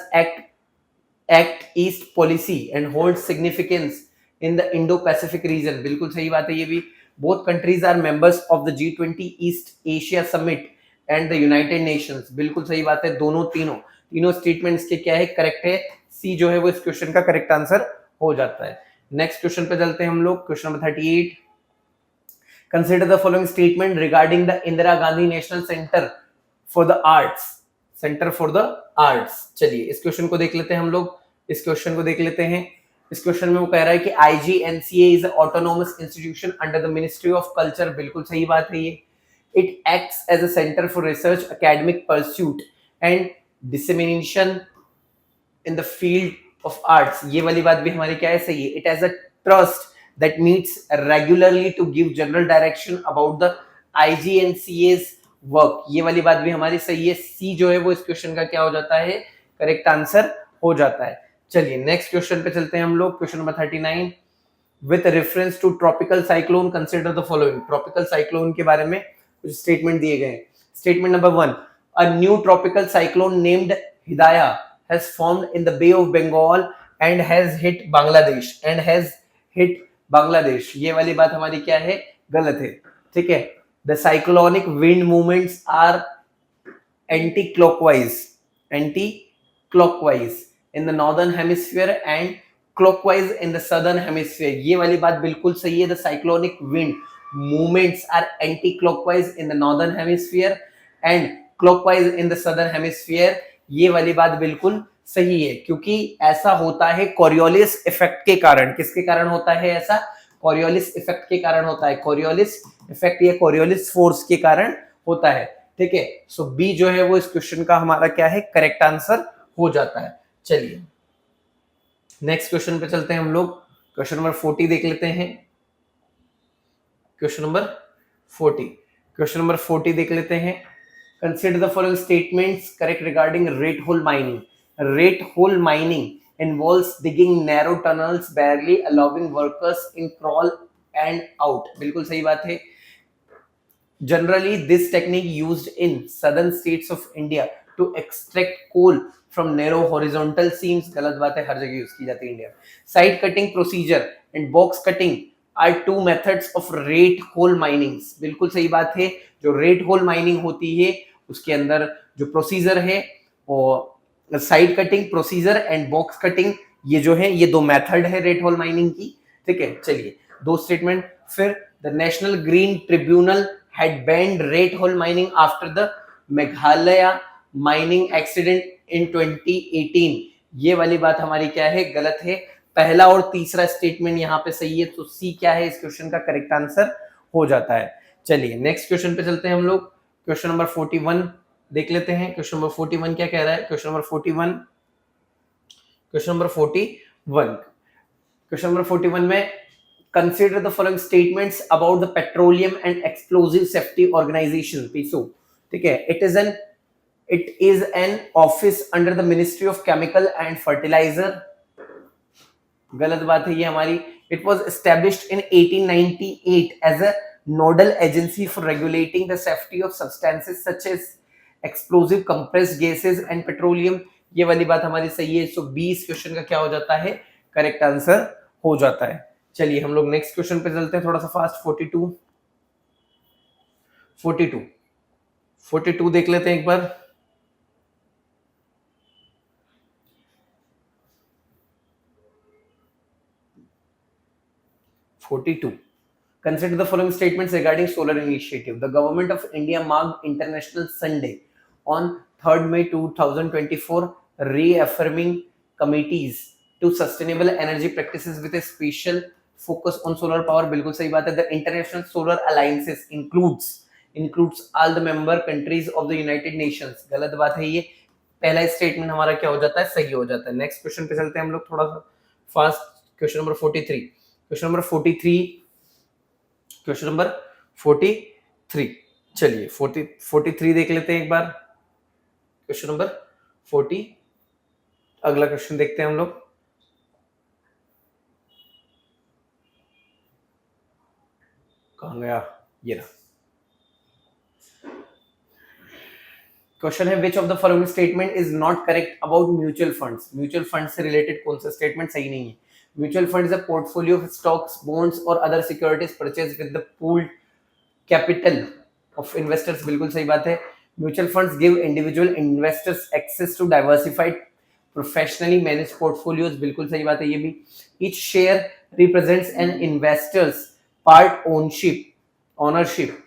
Act East policy and holds significance in the Indo-Pacific region. बिल्कुल सही बात है ये भी. Both countries are members of the G20 East Asia Summit and the United Nations. बिल्कुल सही बात है. तीनों स्टेटमेंट्स के क्या है? करेक्ट है. सी जो है वो इस क्वेश्चन का करेक्ट आंसर हो जाता है. नेक्स्ट क्वेश्चन पे चलते हैं हम लोग. Question number 38. Consider the following statement regarding the Indira Gandhi national centre for the arts. चलिए इस क्वेश्चन को देख लेते हैं हम लोग. इस क्वेश्चन में वो कह रहा है कि IGNCA is autonomous institution under the ministry of culture. बिल्कुल सही बात है ये. It acts as a center for research, academic pursuit and dissemination in the field of arts. ये वाली बात भी हमारी क्या है? सही है. It has a trust that meets regularly to give general direction about the IGNCA's work. ये वाली बात भी हमारी सही है. सी जो है वो इस क्वेश्चन का क्या हो जाता है? करेक्ट आंसर हो जाता है. चलिए नेक्स्ट क्वेश्चन पे चलते हैं हम लोग. Question number 39. With reference to tropical cyclone, consider the following. Tropical cyclone के बारे में कुछ स्टेटमेंट दिए गए. Statement number 1. A new tropical cyclone named Hidaya has formed in the Bay of Bengal and has hit Bangladesh. ये वाली बात हमारी क्या है? गलत है. ठीक है. The cyclonic wind movements are anti-clockwise in the northern hemisphere and clockwise in the southern hemisphere. ये वाली बात बिल्कुल सही है. The cyclonic wind movements are anti-clockwise in the northern hemisphere and clockwise in the southern hemisphere. ये वाली बात बिल्कुल सही है क्योंकि ऐसा होता है कोरियोलिस इफेक्ट के कारण. किसके कारण होता है ऐसा? कोरियोलिस इफेक्ट के कारण होता है. कोरियोलिस इफेक्ट या कोरियोलिस फोर्स के कारण होता है. ठीक है, सो बी जो है वो इस क्वेश्चन का हमारा क्या है? करेक्ट आंसर हो जाता है. चलिए नेक्स्ट क्वेश्चन पे चलते हैं हम लोग. क्वेश्चन नंबर 40 देख लेते हैं. क्वेश्चन नंबर 40 देख लेते हैं. Consider the following statements correct regarding rate hole mining. Rate hole mining involves digging narrow tunnels barely allowing workers in crawl and out. बिल्कुल सही बात है. Generally this technique used in southern states of India to extract coal from narrow horizontal seams. गलत बात है, हर जगह use की जाती है India. Side cutting procedure and box cutting are two methods of rate hole minings. बिल्कुल सही बात है. जो रेट होल माइनिंग होती है उसके अंदर जो प्रोसीजर है और side cutting procedure and box cutting, ये जो है ये दो मेथड है रेट होल माइनिंग की. ठीक है, चलिए दो स्टेटमेंट. फिर the National green tribunal had band rate hole mining after the Meghalaya mining accident in 2018. ये वाली बात हमारी क्या है? गलत है. पहला और तीसरा स्टेटमेंट यहाँ पे सही है, तो सी क्या है? इस क्वेश्चन का करेक्ट आंसर हो जाता है. चलिए नेक्स्ट क्वेश्चन पे चलते हैं हम लोग. क्वेश्चन नंबर 41 देख लेते हैं. क्वेश्चन नंबर 41 क्या कह रहा है? क्वेश्चन नंबर 41 में consider the following statements about the petroleum and explosive safety organisation PESO. ठीक है, it is an office under the ministry of chemical and fertiliser. गलत बात है ये हमारी. It was established in 1898 as a nodal agency for regulating the safety of substances such as explosive compressed gases and petroleum. ये वाली बात हमारी सही है. सो बी इस क्वेश्चन का क्या हो जाता है? करेक्ट आंसर हो जाता है. चलिए हम लोग नेक्स्ट क्वेश्चन पे चलते हैं थोड़ा सा फास्ट. 42 देख लेते हैं एक बार. 42. Consider the following statements regarding solar initiative. The government of India marked International Sunday on 3rd May 2024, reaffirming committees to sustainable energy practices with a special focus on solar power, बिल्कुल सही बात है। The International Solar Alliances includes all the member countries of the United Nations, गलत बात है ये। पहला statement हमारा क्या हो जाता है, सही हो जाता है। नेक्स्ट क्वेश्चन पे चलते हैं हम लोग थोड़ा सा fast. Question number 43, question number 43, चलिए 43 देख लेते हैं एक बार। क्वेश्चन नंबर 40, अगला क्वेश्चन देखते हैं हम लोग। कहां गया, ये रहा। क्वेश्चन है which of the following statement is not correct about mutual funds. Mutual fund से रिलेटेड कौन सा स्टेटमेंट सही नहीं है। Mutual fund is a portfolio of stocks, bonds और other securities purchase with the pooled capital of investors, बिल्कुल सही बात है। Mutual funds give individual investors access to diversified professionally manage portfolios, बिल्कुल सही बात है ये भी। Each share represents an investors part ownership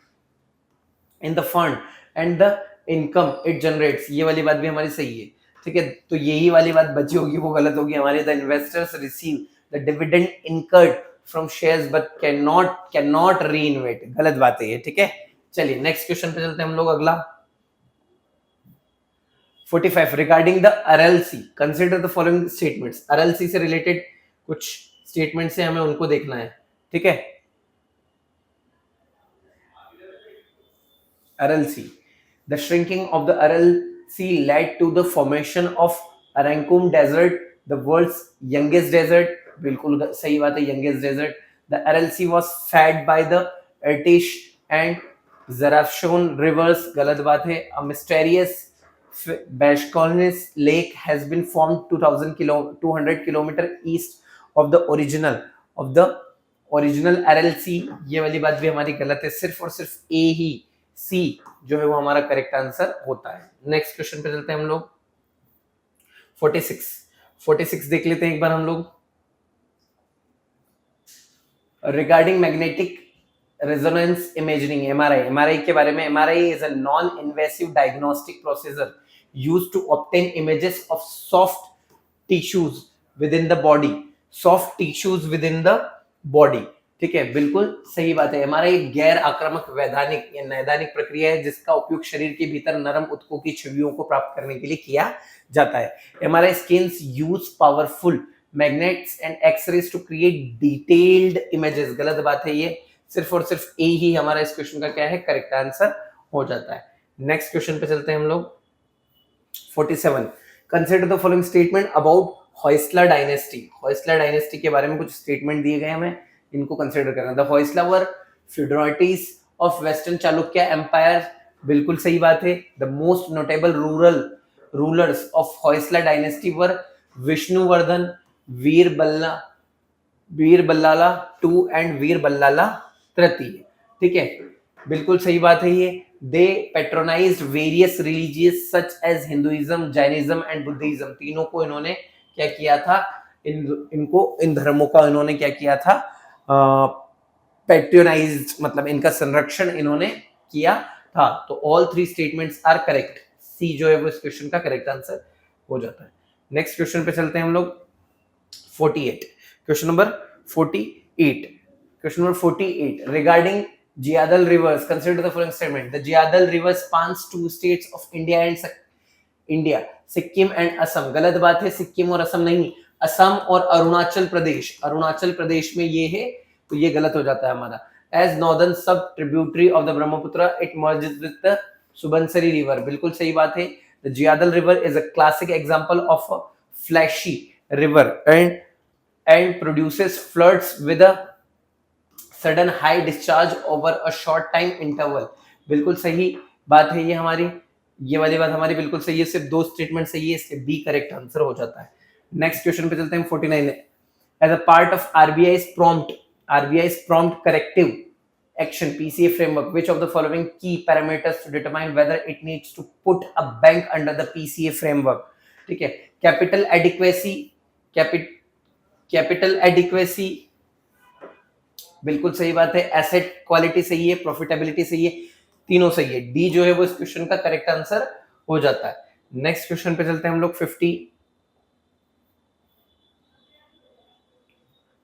in the fund and the income it generates, ये वाली बात भी हमारी सही है, ठीक है। तो यही वाली बात बची होगी वो गलत होगी हमारी। The investors receive the dividend incurred from shares but can not reinvest, गलत बात है ये, ठीक है। चलिए नेक्स्ट क्वेश्चन पे चलते हैं हम लोग अगला। 45 regarding the RLC consider the following statements. RLC से रिलेटेड कुछ स्टेटमेंट्स है, हमें उनको देखना है, ठीक है। RLC. The shrinking of the RLC led to the formation of Arancum Desert, the world's youngest desert. बिल्कुल सही बात है, youngest desert. The RLC was fed by the Irtysh and Zarafshon rivers. गलत बात है. A mysterious Bashkornis lake has been formed 200 kilometer east of the original RLC. ये वाली बात भी हमारी गलत है, सिर्फ और सिर्फ A ही सी जो है वो हमारा करेक्ट आंसर होता है। नेक्स्ट क्वेश्चन पे चलते हैं हम लोग। 46 देख लेते हैं एक बार हम लोग। Regarding magnetic resonance imaging, MRI के बारे में। MRI is a non invasive diagnostic procedure used to obtain images of soft tissues within the body, ठीक है, बिल्कुल सही बात है। एमआरआई एक गैर आक्रामक वैधानिक या नैदानिक प्रक्रिया है जिसका उपयोग शरीर के भीतर नरम ऊतकों की छवियों को प्राप्त करने के लिए किया जाता है। MRI scans use powerful magnets and X-rays to create detailed images, गलत बात है ये, सिर्फ और सिर्फ ए ही हमारा इस क्वेश्चन का क्या है, करेक्ट आंसर हो जाता है। नेक्स्ट क्वेश्चन पे चलते हैं हम लोग। 47 consider the following statement about Hoysala dynasty. Hoysala dynasty के बारे में कुछ स्टेटमेंट दिए गए हमें, इनको कंसीडर करना। The Hoysala were feudatories of western Chalukya empire, बिल्कुल सही बात है। The most notable rulers of Hoysala dynasty were Vishnuvardhana, Veeraballala two and Veeraballala तृतीय, ठीक है, बिल्कुल सही बात है ये। They patronised various religious such as Hinduism, Jainism and Buddhism, तीनों को इन्होंने क्या किया था, इन धर्मों का इन्होंने क्या किया था, पैट्रोनाइज्ड, मतलब इनका संरक्षण इन्होंने किया था। तो all three statements are correct, C जो है वो इस क्वेश्चन का करेक्ट आंसर हो जाता है। नेक्स्ट क्वेश्चन पे चलते हैं हम लोग। 48 question number 48 regarding Jiadhal rivers consider the following statement. The Jiadhal river spans two states of India Sikkim and Assam, गलत बात है, सिक्किम और असम नहीं, असम और अरुणाचल प्रदेश में ये है, तो ये गलत हो जाता है हमारा। As northern sub tributary of the Brahmaputra it merges with the Subansiri river, बिल्कुल सही बात है। The Jiadhal river is a classic example of a flashy river and produces floods with a sudden high discharge over a short time interval, बिल्कुल सही बात है ये हमारी, ये वाली बात हमारी बिल्कुल सही है। सिर्फ दो स्टेटमेंट सही है, इसलिए बी करेक्ट आंसर हो जाता है। नेक्स्ट क्वेश्चन पे चलते हैं। 49 as a part of RBI's prompt corrective action PCA framework, which of the following key parameters to determine whether it needs to put a bank under the PCA framework, ठीक है। Capital adequacy बिल्कुल सही बात है, asset quality सही है, profitability सही है, तीनों सही है। डी जो है वो इस क्वेश्चन का करेक्ट आंसर हो जाता है। नेक्स्ट क्वेश्चन पे चलते हैं हम लोग। 50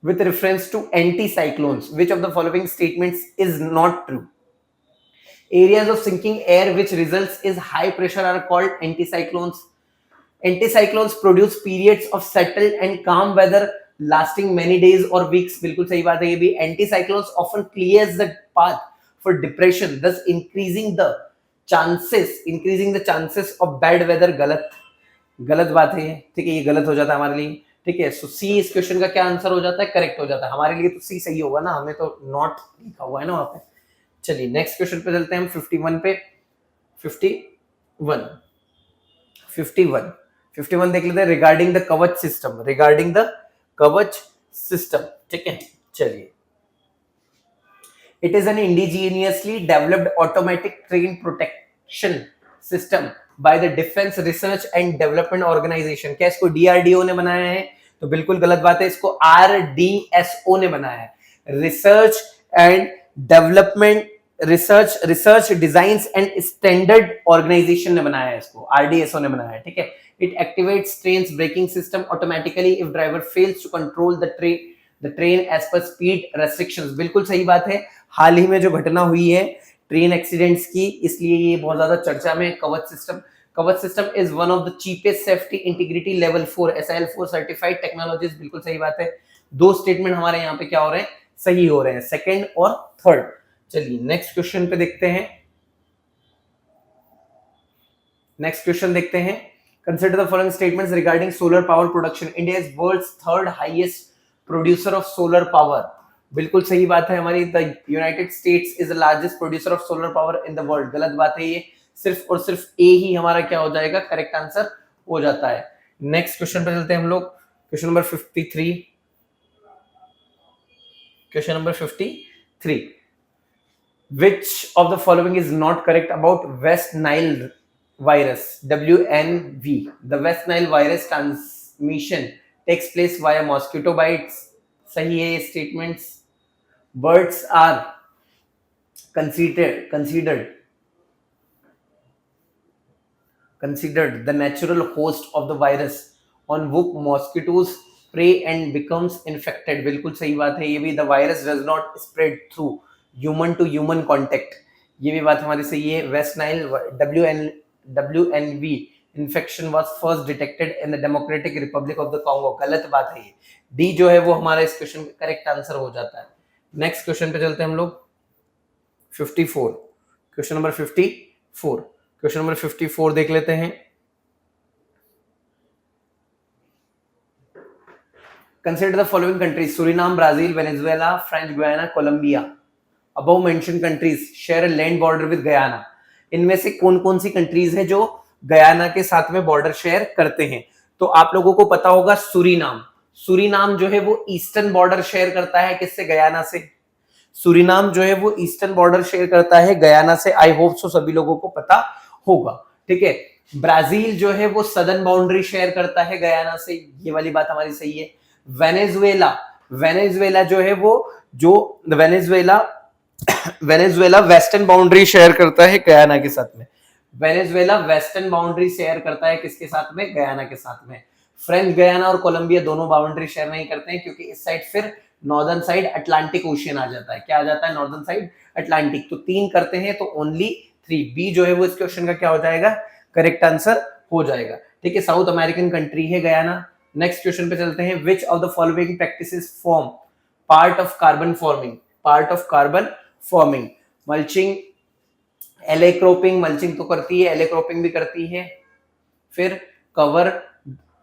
with reference to anticyclones. Which of the following statements is not true? Areas of sinking air which results is high pressure are called anticyclones. Anticyclones produce periods of settled and calm weather lasting many days or weeks. बिल्कुल सही बात है ये भी. Anticyclones often clears the path for depression, thus increasing the chances of bad weather. गलत बात है ये. ठीक है, ये गलत हो जाता है हमारे लिए. ठीक है, सो सी इस क्वेश्चन का क्या आंसर हो जाता है? करेक्ट हो जाता है हमारे लिए. तो सी सही होगा ना, हमें तो नॉट लिखा हुआ है ना वहां पे. चलिए नेक्स्ट क्वेश्चन पे चलते हैं हम 51 पे. 51 देख लेते हैं. Regarding the Kavach system. ठीक है, चलिए. It is an indigenously developed automatic train protection system by the defence research and development organisation. क्या इसको डीआरडीओ ने बनाया है? तो बिल्कुल गलत बात है. इसको आरडीएसओ ने बनाया है. Research designs and standard organisation ने बनाया है इसको. आरडीएसओ ने बनाया है. ठीक है. It activates trains braking system automatically if driver fails to control the train as per speed restrictions. बिल्कुल सही बात है. हाल ही में जो घटना हुई है ट्रेन एक्सीडेंट्स की, इसलिए ये बहुत ज्यादा चर्चा में. कवच system is one of the cheapest safety integrity level 4 SIL4 certified technologies. बिल्कुल सही बात है. दो स्टेटमेंट हमारे यहाँ पे क्या हो रहे हैं? सही हो रहे हैं, सेकंड और थर्ड. चलिए नेक्स्ट क्वेश्चन पे देखते हैं. Consider the following statements regarding solar power production. India is world's third highest producer of solar power. बिल्कुल सही बात है हमारी. The United States is the largest producer of solar power in the world. गलत बात है ये. सिर्फ और सिर्फ ए ही हमारा क्या हो जाएगा? करेक्ट आंसर हो जाता है. नेक्स्ट क्वेश्चन पे चलते हैं हम लोग. Question number 53. Which of the following is not correct about West Nile virus? WNV. The West Nile virus transmission takes place via mosquito bites. सही है ये statements. Birds are considered the natural host of the virus on which mosquitoes prey and becomes infected. बिल्कुल सही बात है ये भी. The virus does not spread through human to human contact. ये भी बात हमारी सही है. West Nile WNV infection was first detected in the Democratic Republic of the Congo. गलत बात है ये. डी जो है वो हमारा इस क्वेश्चन का करेक्ट आंसर हो जाता है. नेक्स्ट क्वेश्चन पे चलते हैं हम लोग. 54. क्वेश्चन नंबर 54 देख लेते हैं. Consider the following countries. Suriname, Brazil, Venezuela, French Guiana, Colombia. Above mentioned countries share a land border with Guyana. इनमें से कौन कौन सी कंट्रीज हैं जो गयाना के साथ में बॉर्डर शेयर करते हैं? तो आप लोगों को पता होगा सुरीनाम जो है वो ईस्टर्न बॉर्डर शेयर करता है किससे? गयाना से. सुरीनाम जो है वो ईस्टर्न बॉर्डर शेयर करता है गयाना से. आई होप सो सभी लोगों को पता होगा. ठीक है. ब्राजील जो है वो सदर्न बाउंड्री शेयर करता है गयाना से. ये वाली बात हमारी सही है. वेनेजुएला जो है वो वेनेजुएला वेस्टर्न बाउंड्री शेयर करता है गयाना के साथ में. वेनेजुएला वेस्टर्न बाउंड्री शेयर करता है किसके साथ में? गयाना के साथ में. फ्रेंच गयाना और कोलंबिया दोनों बाउंड्री शेयर नहीं करते हैं क्योंकि इस साइड फिर नॉर्दर्न साइड अटलांटिक ओशियन आ जाता है. क्या आ जाता है? Northern side Atlantic. तो 3 करते हैं तो ओनली 3. बी जो है वो इस क्वेश्चन का क्या हो जाएगा? करेक्ट आंसर हो जाएगा. ठीक है. साउथ अमेरिकन कंट्री है गयाना. नेक्स्ट क्वेश्चन पे चलते हैं. Which of the following practices form part of carbon forming? Mulching, एले क्रॉपिंग. मल्चिंग तो करती है, एले क्रॉपिंग भी करती है, फिर कवर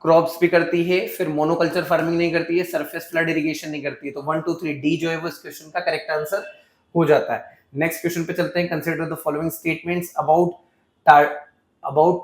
क्रॉप्स भी करती है, फिर मोनोकल्चर फार्मिंग नहीं करती है, सरफेस फ्लड इरिगेशन नहीं करती है. तो 1 2 3 डी जो है वो इस क्वेश्चन का करेक्ट आंसर हो जाता है. नेक्स्ट क्वेश्चन पे चलते हैं. Consider the following statements about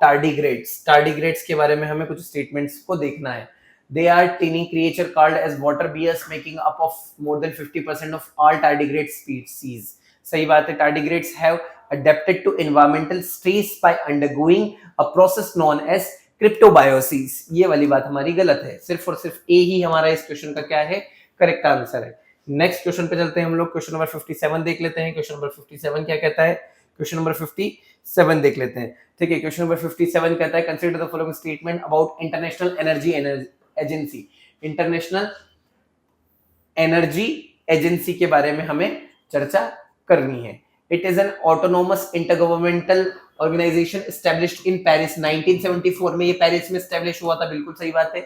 tardigrades. Tardigrades के बारे में हमें कुछ स्टेटमेंट्स को देखना है. They are tiny creature called as water bears making up of more than 50% of all tardigrade species. सही बात है. Tardigrades have adapted to environmental stress by undergoing a process known as cryptobiosis. ये वाली बात हमारी गलत है. सिर्फ और सिर्फ ए ही हमारा इस क्वेश्चन का क्या है? करेक्ट आंसर है. नेक्स्ट क्वेश्चन पे चलते हैं हम लोग. क्वेश्चन नंबर 57 देख लेते हैं. क्वेश्चन नंबर 57 क्या कहता है? क्वेश्चन नंबर 57 देख लेते हैं. ठीक है. क्वेश्चन नंबर 57 कहता है consider the following statement about International Energy Agency. International Energy Agency के बारे में हमें चर्चा करनी है। It is an autonomous intergovernmental organisation established in Paris 1974 में, ये पेरिस में एस्टेब्लिश हुआ था, बिल्कुल सही बात है।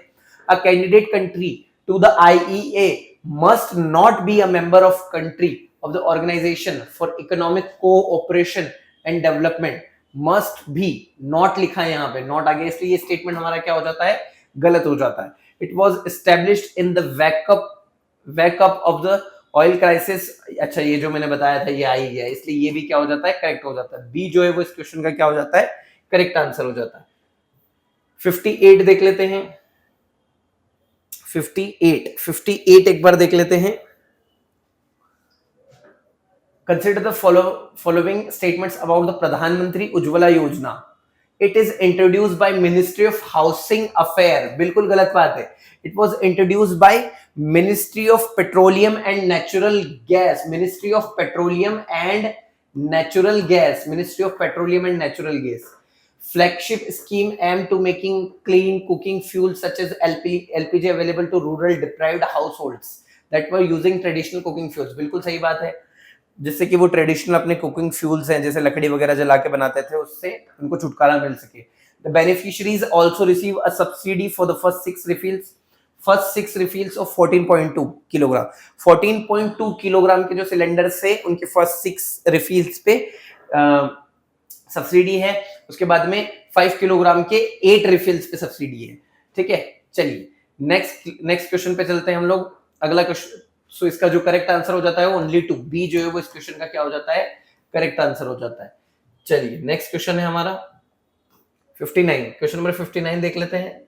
A candidate country to the IEA must not be a member of country of the Organisation for Economic Cooperation and Development. Must भी, नॉट लिखा है यहाँ पे, नॉट आगे, इसलिए ये स्टेटमेंट हमारा क्या हो जाता है, गलत हो जाता है। It was established in the backup of the oil crisis. अच्छा, ये जो मैंने बताया था ये आ ही गया, इसलिए ये भी क्या हो जाता है, करेक्ट हो जाता है। बी जो है वो इस क्वेश्चन का क्या हो जाता है, करेक्ट आंसर हो जाता है। 58 देख लेते हैं। 58 एक बार देख लेते हैं। Consider the following statements about the Pradhan Mantri Ujjwala Yojana. It is introduced by Ministry of Housing Affairs. बिल्कुल गलत बात है। It was introduced by Ministry of Petroleum and Natural Gas. Ministry of Petroleum and Natural Gas. Ministry of Petroleum and Natural Gas. Flagship scheme aimed to making clean cooking fuel such as LPG available to rural deprived households that were using traditional cooking fuels. बिल्कुल सही बात है, जिससे कि वो traditional अपने cooking fuels हैं जैसे लकड़ी वगैरह जला के बनाते थे, उससे उनको छुटकारा मिल सके। The beneficiaries also receive a subsidy for the first six refills of 14.2 kilogram. 14.2 kilogram के जो सिलेंडर से उनके फर्स्ट 6 रिफिल्स पे सब्सिडी है। उसके बाद में 5 किलोग्राम के 8 रिफिल्स पे सब्सिडी है। ठीक है, चलिए नेक्स्ट क्वेश्चन पे चलते हैं हम लोग। अगला क्वेश्चन, सो इसका जो करेक्ट आंसर हो जाता है ओनली 2, बी जो है वो इस क्वेश्चन का क्या हो जाता है, करेक्ट आंसर हो जाता है। चलिए नेक्स्ट क्वेश्चन है हमारा 59। क्वेश्चन नंबर 59 देख लेते हैं।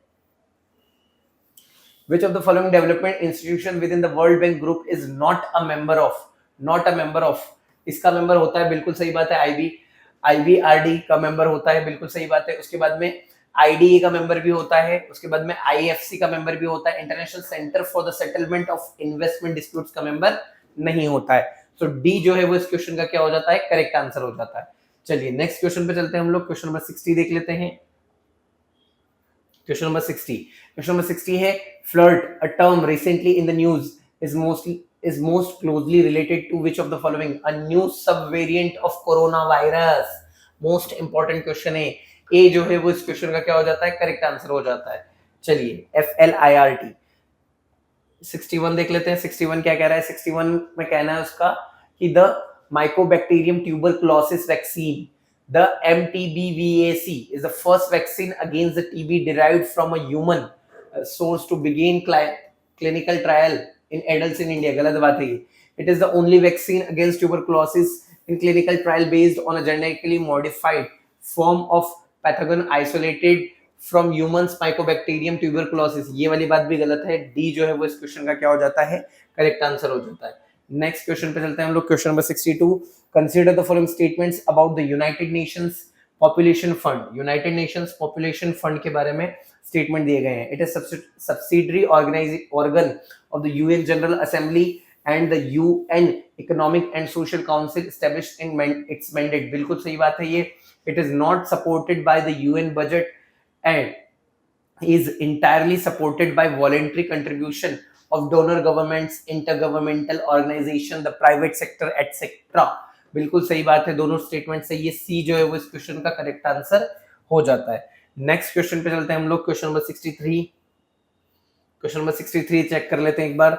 Which of the following development institution within the World Bank Group is not a member of? इसका मेंबर होता है, बिल्कुल सही बात है, IBRD का मेंबर होता है, बिल्कुल सही बात है। उसके बाद में IDA का मेंबर भी होता है, उसके बाद में IFC का मेंबर भी होता है, international centre for the settlement of investment disputes का मेंबर नहीं होता है। सो डी जो है वो इस क्वेश्चन का क्या हो जाता है, करेक्ट आंसर हो जाता है। चलिए नेक्स्ट क्वेश्चन पे चलते हैं हम लोग। क्वेश्चन नंबर 60 देख लेते हैं। क्वेश्चन नंबर 60 है, flirt, a term recently in the news is most closely related to which of the following? A new subvariant of coronavirus. Most important question है। ए जो है वो इस क्वेश्चन का क्या हो जाता है, करेक्ट आंसर हो जाता है। चलिए FLIRT 61 देख लेते हैं। 61 क्या कह रहा है, 61 में कहना है उसका कि the Mycobacterium tuberculosis vaccine, the MTBVAC is the first vaccine against the TB derived from a human source to begin clinical trial in adults in India. गलत बात है ये। It is the only vaccine against tuberculosis in clinical trial based on a genetically modified form of pathogen isolated from humans mycobacterium tuberculosis. ये वाली बात भी गलत है। डी जो है वो इस क्वेश्चन का क्या हो जाता है, करेक्ट आंसर हो जाता है। नेक्स्ट क्वेश्चन पे चलते हैं हम लोग। Question number 62, consider the following statements about the United Nations population fund. United Nations population fund के बारे में स्टेटमेंट दिए गए हैं। It is subsidiary organ of the UN General Assembly and the UN Economic and Social Council established in its mandate. बिल्कुल सही बात है ये। It is not supported by the UN budget and is entirely supported by voluntary contribution of donor governments, intergovernmental organization, the private sector, etc. बिल्कुल सही बात है, दोनों स्टेटमेंट से ये सी जो है वो इस क्वेश्चन का करेक्ट आंसर हो जाता है। नेक्स्ट क्वेश्चन पे चलते हैं हम लोग। Question number 63। Question number 63 check कर लेते हैं एक बार।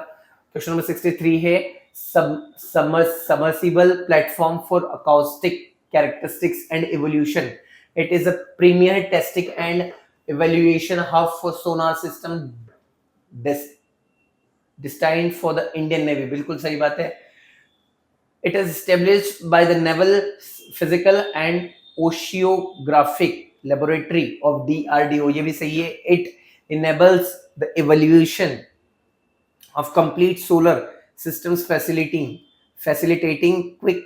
क्वेश्चन नंबर 63 है, submersible platform for acoustic characteristics and evolution. It is a premier testing and evaluation hub for sonar system destined for the Indian Navy. बिल्कुल सही बात है। It is established by the Naval Physical and Oceanographic Laboratory of DRDO. ये भी सही है। It enables the evaluation of complete solar systems facilitating quick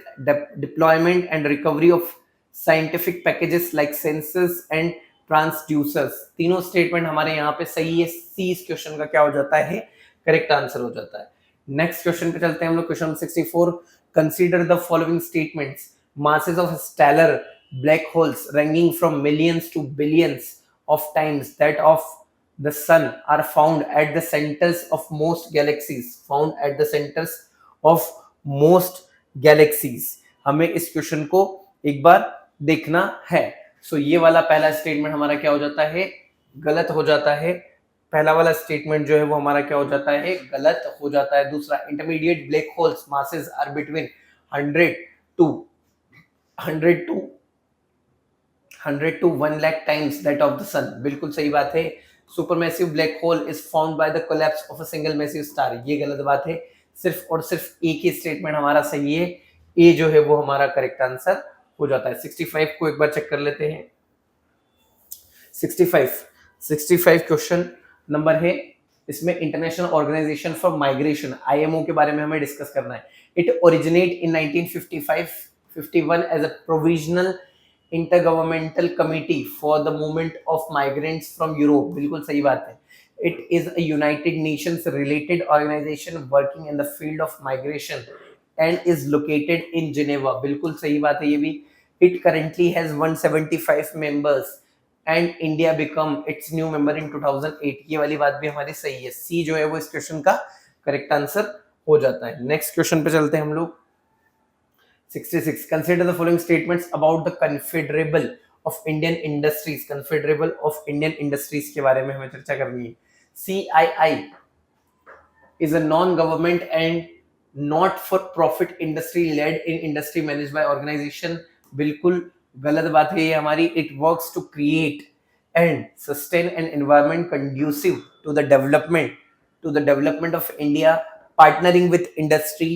deployment and recovery of scientific packages like sensors and transducers. तीनों statement हमारे यहाँ पे सही है। सी इस क्वेश्चन का क्या हो जाता है, करेक्ट आंसर हो जाता है। नेक्स्ट क्वेश्चन पे चलते हैं हम लोग। Question 64, consider the following statements. masses of stellar black holes ranging from millions to billions of times that of the sun are found at the centers of most galaxies, found at the centers of most galaxies. हमें इस question को एक बार देखना है. सो ये वाला पहला statement हमारा क्या हो जाता है, गलत हो जाता है. पहला वाला स्टेटमेंट जो है वो हमारा क्या हो जाता है, गलत हो जाता है. दूसरा, intermediate black holes masses are between 100 to 1 lakh times that of the sun. बिल्कुल सही बात है. Supermassive black hole is found by the collapse of a single massive star. ये गलत बात है. सिर्फ और सिर्फ एक ही स्टेटमेंट हमारा सही है. ए जो है वो हमारा करेक्ट आंसर हो जाता है. 65 को एक बार चेक कर लेते हैं. 65 क्वेश्चन नंबर है. इसमें International Organisation for Migration IMO के बारे में हमें डिस्कस करना है. It originate in 1951 as a provisional intergovernmental committee for the movement of migrants from Europe. बिल्कुल सही बात है. It is a United Nations related organisation working in the field of migration and is located in Geneva. बिल्कुल सही बात है ये भी. It currently has 175 members and India become its new member in 2008. ये वाली बात भी हमारी सही है. सी जो है वो इस क्वेश्चन का करेक्ट आंसर हो जाता है. नेक्स्ट क्वेश्चन पे चलते हैं हम लोग. 66. Consider the following statements about the Confederable of Indian Industries. Confederable of Indian Industries के बारे में हमें चर्चा करनी है. CII is a non-government and not-for-profit industry-led in industry managed by organization. बिल्कुल गलत बात है ये हमारी. It works to create and sustain an environment conducive to the development of India, partnering with industry,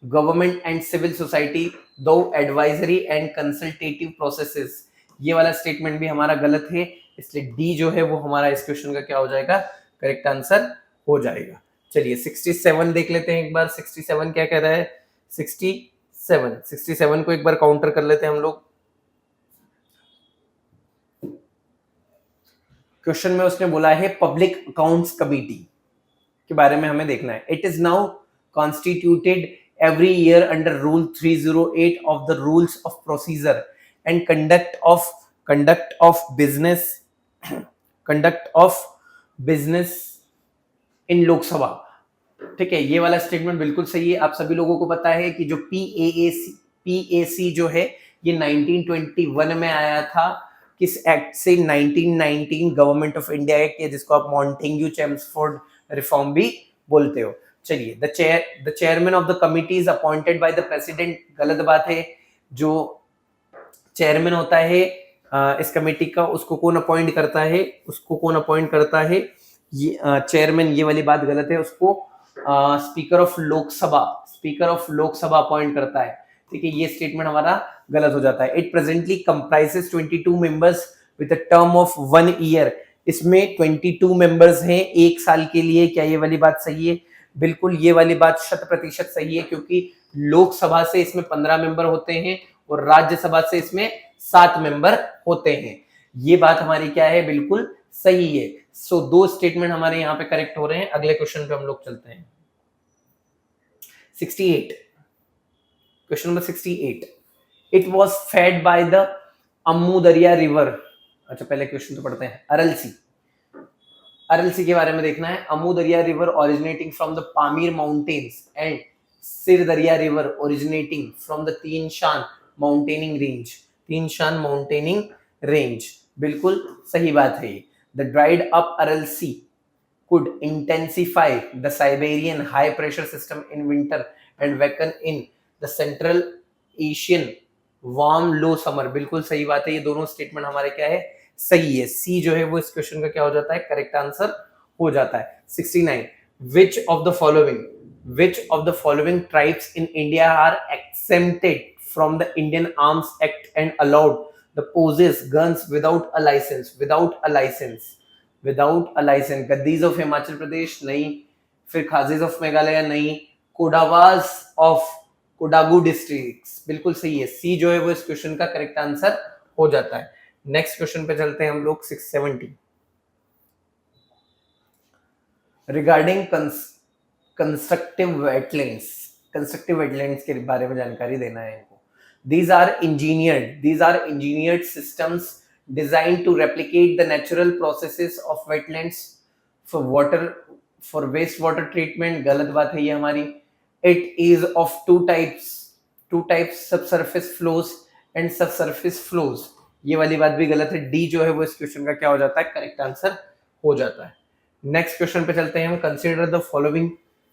government and civil society to advisory and consultative processes. ये वाला statement भी हमारा गलत है. इसलिए डी जो है वो हमारा इस क्वेश्चन का क्या हो जाएगा, करेक्ट आंसर हो जाएगा. चलिए 67 देख लेते हैं एक बार. 67 क्या कह रहा है. 67 को एक बार काउंटर कर लेते हैं हम लोग. क्वेश्चन में उसने बोला है पब्लिक अकाउंट्स कमेटी के बारे में हमें देखना है. It is now constituted every year under rule 308 of the rules of procedure and conduct of business in लोक सभा. ठीक है, ये वाला स्टेटमेंट बिल्कुल सही है. आप सभी लोगों को पता है कि जो PAC जो है ये 1921 में आया था. किस एक्ट से, 1919 गवर्नमेंट ऑफ इंडिया एक्ट, जिसको आप मॉन्टेग्यू चेम्सफोर्ड रिफॉर्म भी बोलते हो. चलिए, the chairman of the committee is appointed by the president. गलत बात है. जो चेयरमैन होता है इस कमेटी का, उसको कौन अपॉइंट करता है, ये चेयरमैन. ये वाली बात गलत है. उसको स्पीकर ऑफ लोकसभा अपॉइंट करता है. ठीक है, ये स्टेटमेंट हमारा गलत हो जाता है. It presently comprises 22 members with a term of 1 year. इसमें 22 मेंबर्स हैं एक साल के लिए. क्या ये वाली बात सही है? बिल्कुल ये वाली बात 100% सही है, क्योंकि लोकसभा से इसमें 15 मेंबर होते हैं और राज्यसभा से इसमें 7 मेंबर होते हैं. ये बात हमारी क्या है, बिल्कुल सही है. सो दो स्टेटमेंट हमारे यहाँ पे करेक्ट हो रहे हैं. अगले क्वेश्चन पे हम लोग चलते हैं. 68 question number 68. It was fed by the Amu Darya river. अच्छा, पहले क्वेश्चन तो पढ़ते हैं. अरलसी के बारे में देखना है. अमू दरिया river originating from the Pamir mountains and सिर दरिया रिवर ओरिजिनेटिंग फ्रॉम द तीन शान माउंटेनिंग रेंज. बिल्कुल सही बात है. The dried up Aral Sea could intensify the Siberian high pressure system in winter and weaken in the Central Asian warm low summer. बिल्कुल सही बात है. ये दोनों स्टेटमेंट हमारे क्या है, सही है. सी जो है वो इस क्वेश्चन का क्या हो जाता है, करेक्ट आंसर हो जाता है. 69. Which of the following tribes in India are exempted from the Indian Arms Act and allowed the possess guns without a license? Gaddis of Himachal Pradesh नहीं, फिर खाजीज ऑफ मेघालय नहीं, कोडावाज ऑफ कोडागू डिस्ट्रिक्ट्स. बिल्कुल सही है. सी जो है वो इस क्वेश्चन का करेक्ट आंसर हो जाता है. नेक्स्ट क्वेश्चन पे चलते हैं हम लोग. 670 रिगार्डिंग कंस्ट्रक्टिव वेटलैंड्स के बारे में जानकारी देना है इनको. These are engineered systems designed to replicate the natural processes of wetlands for water, for waste water treatment, गलत बात है ये हमारी। It is of two types subsurface flows and subsurface flows, ये वाली बात भी गलत है। डी जो है वो इस क्वेश्चन का क्या हो जाता है, करेक्ट आंसर हो जाता है। नेक्स्ट क्वेश्चन पे चलते हैं हम। Consider the following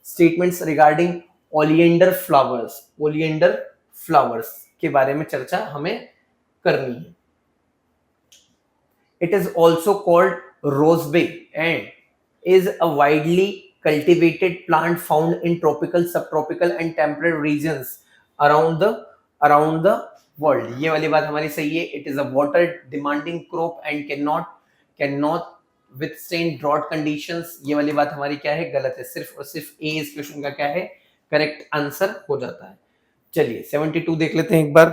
statements regarding oleander flowers. Oleander flowers के बारे में चर्चा हमें करनी है। It is also called rosebay and is a widely cultivated plant found in tropical, subtropical and temperate regions around the world। ये वाली बात हमारी सही है। It is a water demanding crop and cannot withstand drought conditions। ये वाली बात हमारी क्या है, गलत है। सिर्फ और सिर्फ ए इस क्वेश्चन का क्या है, करेक्ट आंसर हो जाता है। चलिए 72 देख लेते हैं एक बार।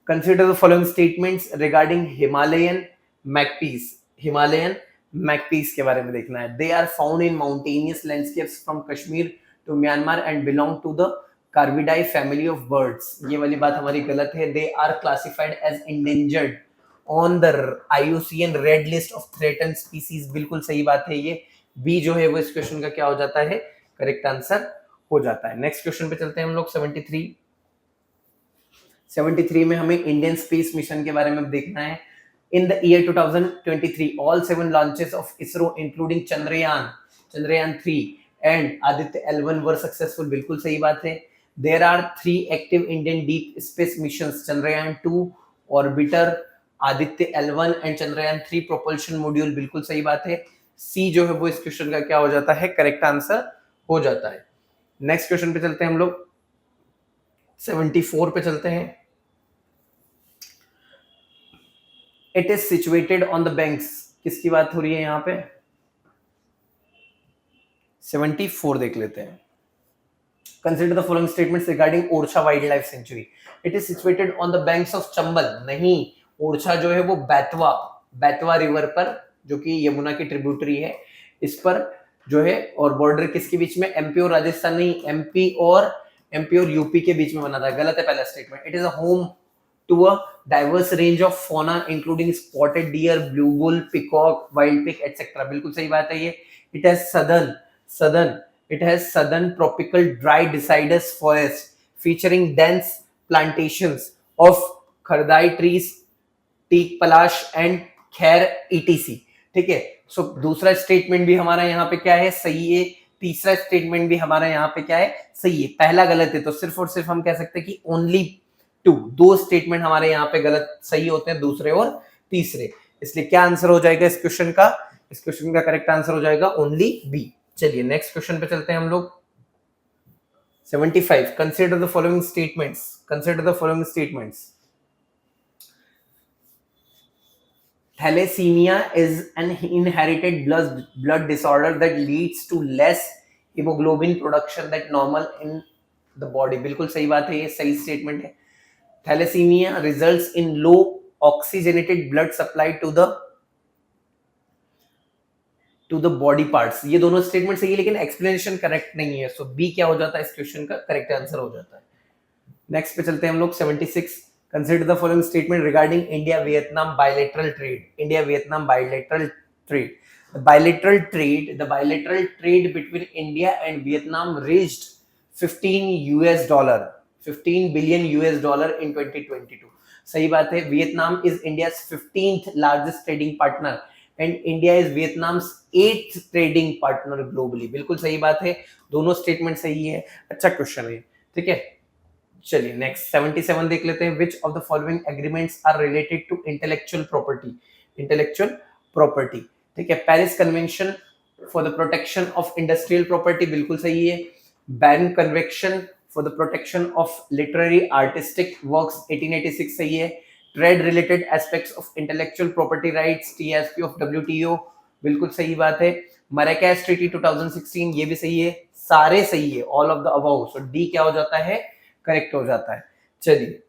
Consider the following statements regarding Himalayan magpies. Himalayan magpies के बारे में देखना है। They are found in mountainous landscapes from Kashmir to Myanmar and belong to the Corvidae family of birds. ये वाली बात हमारी गलत है। They are classified as endangered on the IUCN red list of threatened species. बिल्कुल सही बात है ये। बी जो है वो इस क्वेश्चन का क्या हो जाता है, करेक्ट आंसर हो जाता है। नेक्स्ट क्वेश्चन पे चलते हैं हम लोग। 73 में हमें इंडियन स्पेस मिशन के बारे में देखना है। In the year 2023, all 7 launches of ISRO, including Chandrayaan 3 and Aditya L1 were successful। बिल्कुल सही बात है। There are 3 active Indian deep space missions, Chandrayaan 2 orbiter, Aditya L1 and Chandrayaan 3 propulsion module। बिल्कुल सही बात है। सी जो है वो इस क्वेश्चन का क्या हो जाता है, करेक्ट आंसर हो जाता है। नेक्स्ट क्वेश्चन पे चलते हैं हम लोग। 74 पे चलते हैं। It is situated on the banks, किसकी बात हो रही है यहाँ पे, 74 देख लेते हैं। Consider the following statements regarding Orchha wild life sanctuary. It is situated on the banks of Chambal. नहीं, ओरछा जो है वो बैतवा रिवर पर, जो कि यमुना की ट्रिब्यूटरी है, इस पर जो है, और बॉर्डर किसके बीच में, एमपी और राजस्थान नहीं, एमपी और यूपी के बीच में बना था। गलत है पहला statement. It is a home to a diverse range of fauna including spotted deer, blue bull, peacock, wild pig, etc। बिल्कुल सही बात है ये। It has southern tropical dry deciduous forest featuring dense plantations of खरदाई trees, teak Palash and खैर etc। ठीक है। सो दूसरा statement भी हमारा यहाँ पे क्या है, सही है। तीसरा स्टेटमेंट भी हमारा यहाँ पे क्या है, सही है। पहला गलत है, तो सिर्फ और सिर्फ हम कह सकते हैं कि ओनली 2, 2 स्टेटमेंट हमारे यहाँ पे गलत सही होते हैं, दूसरे और तीसरे। इसलिए क्या आंसर हो जाएगा इस क्वेश्चन का, इस क्वेश्चन का करेक्ट आंसर हो जाएगा ओनली बी। चलिए नेक्स्ट क्वेश्चन पे चलते हैं हम लोग। 75 consider the following statements. Thalassemia is an inherited blood disorder that leads to less hemoglobin production than normal in the body। बिल्कुल सही बात है, ये सही स्टेटमेंट है। Thalassemia results in low oxygenated blood supply to the body parts। ये दोनों statement सही है, लेकिन एक्सप्लेनेशन करेक्ट नहीं है। सो बी क्या हो जाता है इस क्वेश्चन का, करेक्ट आंसर हो जाता है। नेक्स्ट पे चलते हैं हम लोग। 76 consider the following statement regarding India Vietnam bilateral trade. India Vietnam bilateral trade. The bilateral trade between India and Vietnam reached $15 billion in 2022। सही बात है। Vietnam is India's 15th largest trading partner and India is Vietnam's 8th trading partner globally। बिल्कुल सही बात है, दोनों statement सही है। अच्छा क्वेश्चन है, ठीक है। चलिए नेक्स्ट 77 देख लेते हैं। Which of the following agreements are related to intellectual property? ठीक है। Paris convention for the protection of industrial property, बिल्कुल सही है। Ban convention for the protection of literary artistic works, 1886 सही है। Trade related aspects of intellectual property rights, TSP of WTO, बिल्कुल सही बात है। मराकेश ट्रीटी 2016, ये भी सही है। सारे सही है, all of the above. So D क्या हो जाता है, करेक्ट हो जाता है। चलिए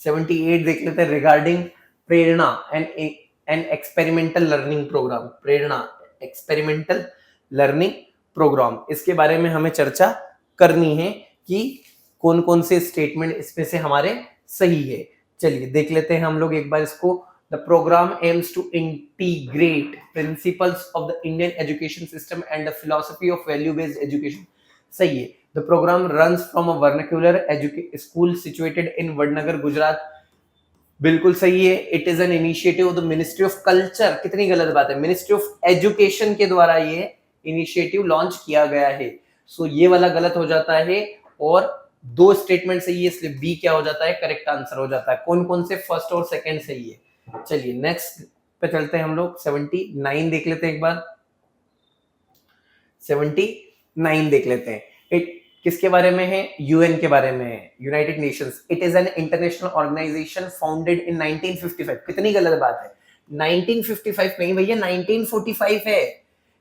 78 देख लेते हैं। Regarding Prerana and experimental learning programme. Prerana experimental learning programme, इसके बारे में हमें चर्चा करनी है कि कौन कौन से स्टेटमेंट इसमें से हमारे सही है। चलिए देख लेते हैं हम लोग एक बार इसको। The program aims to integrate principles of the Indian education system and the philosophy of value-based education. सही है. The program runs from a vernacular school situated in Vadnagar, Gujarat. बिल्कुल सही है. It is an initiative of the Ministry of Culture. कितनी गलत बात है. Ministry of Education के द्वारा ये इनिशिएटिव लॉन्च किया गया है. सो ये वाला गलत हो जाता है और दो स्टेटमेंट सही है, इसलिए बी क्या हो जाता है, करेक्ट आंसर हो जाता है. कौन कौन से फर्स्ट और सेकंड सही है. चलिए नेक्स्ट पे चलते हैं हम लोग. 79 देख लेते हैं एक बार. 79 देख लेते हैं. इट किसके बारे में है, यूएन के बारे में है, United Nations. It is an international organisation founded in 1955. कितनी गलत बात है. 1955 नहीं भैया, 1945 है.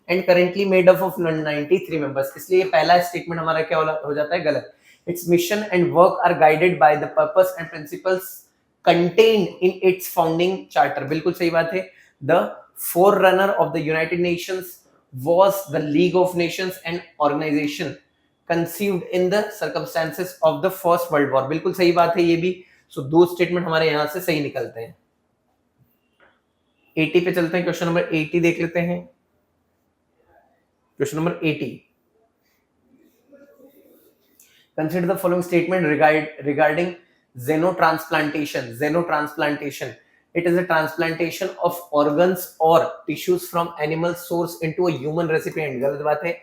And currently made up of 93 members. इसलिए पहला स्टेटमेंट हमारा क्या हो जाता है, गलत. Its mission and work are guided by the purpose and principles contained in its founding charter. बिल्कुल सही बात है. The forerunner of the United Nations was the League of Nations, an organization conceived in the circumstances of the First World War. बिल्कुल सही बात है ये भी. सो दो स्टेटमेंट हमारे यहां से सही निकलते हैं. 80 पे चलते हैं. क्वेश्चन नंबर 80 देख लेते हैं. Question number 80. Consider the following statement regarding xenotransplantation. Xenotransplantation. It is a transplantation of organs or tissues from animal source into a human recipient. गलत बात है.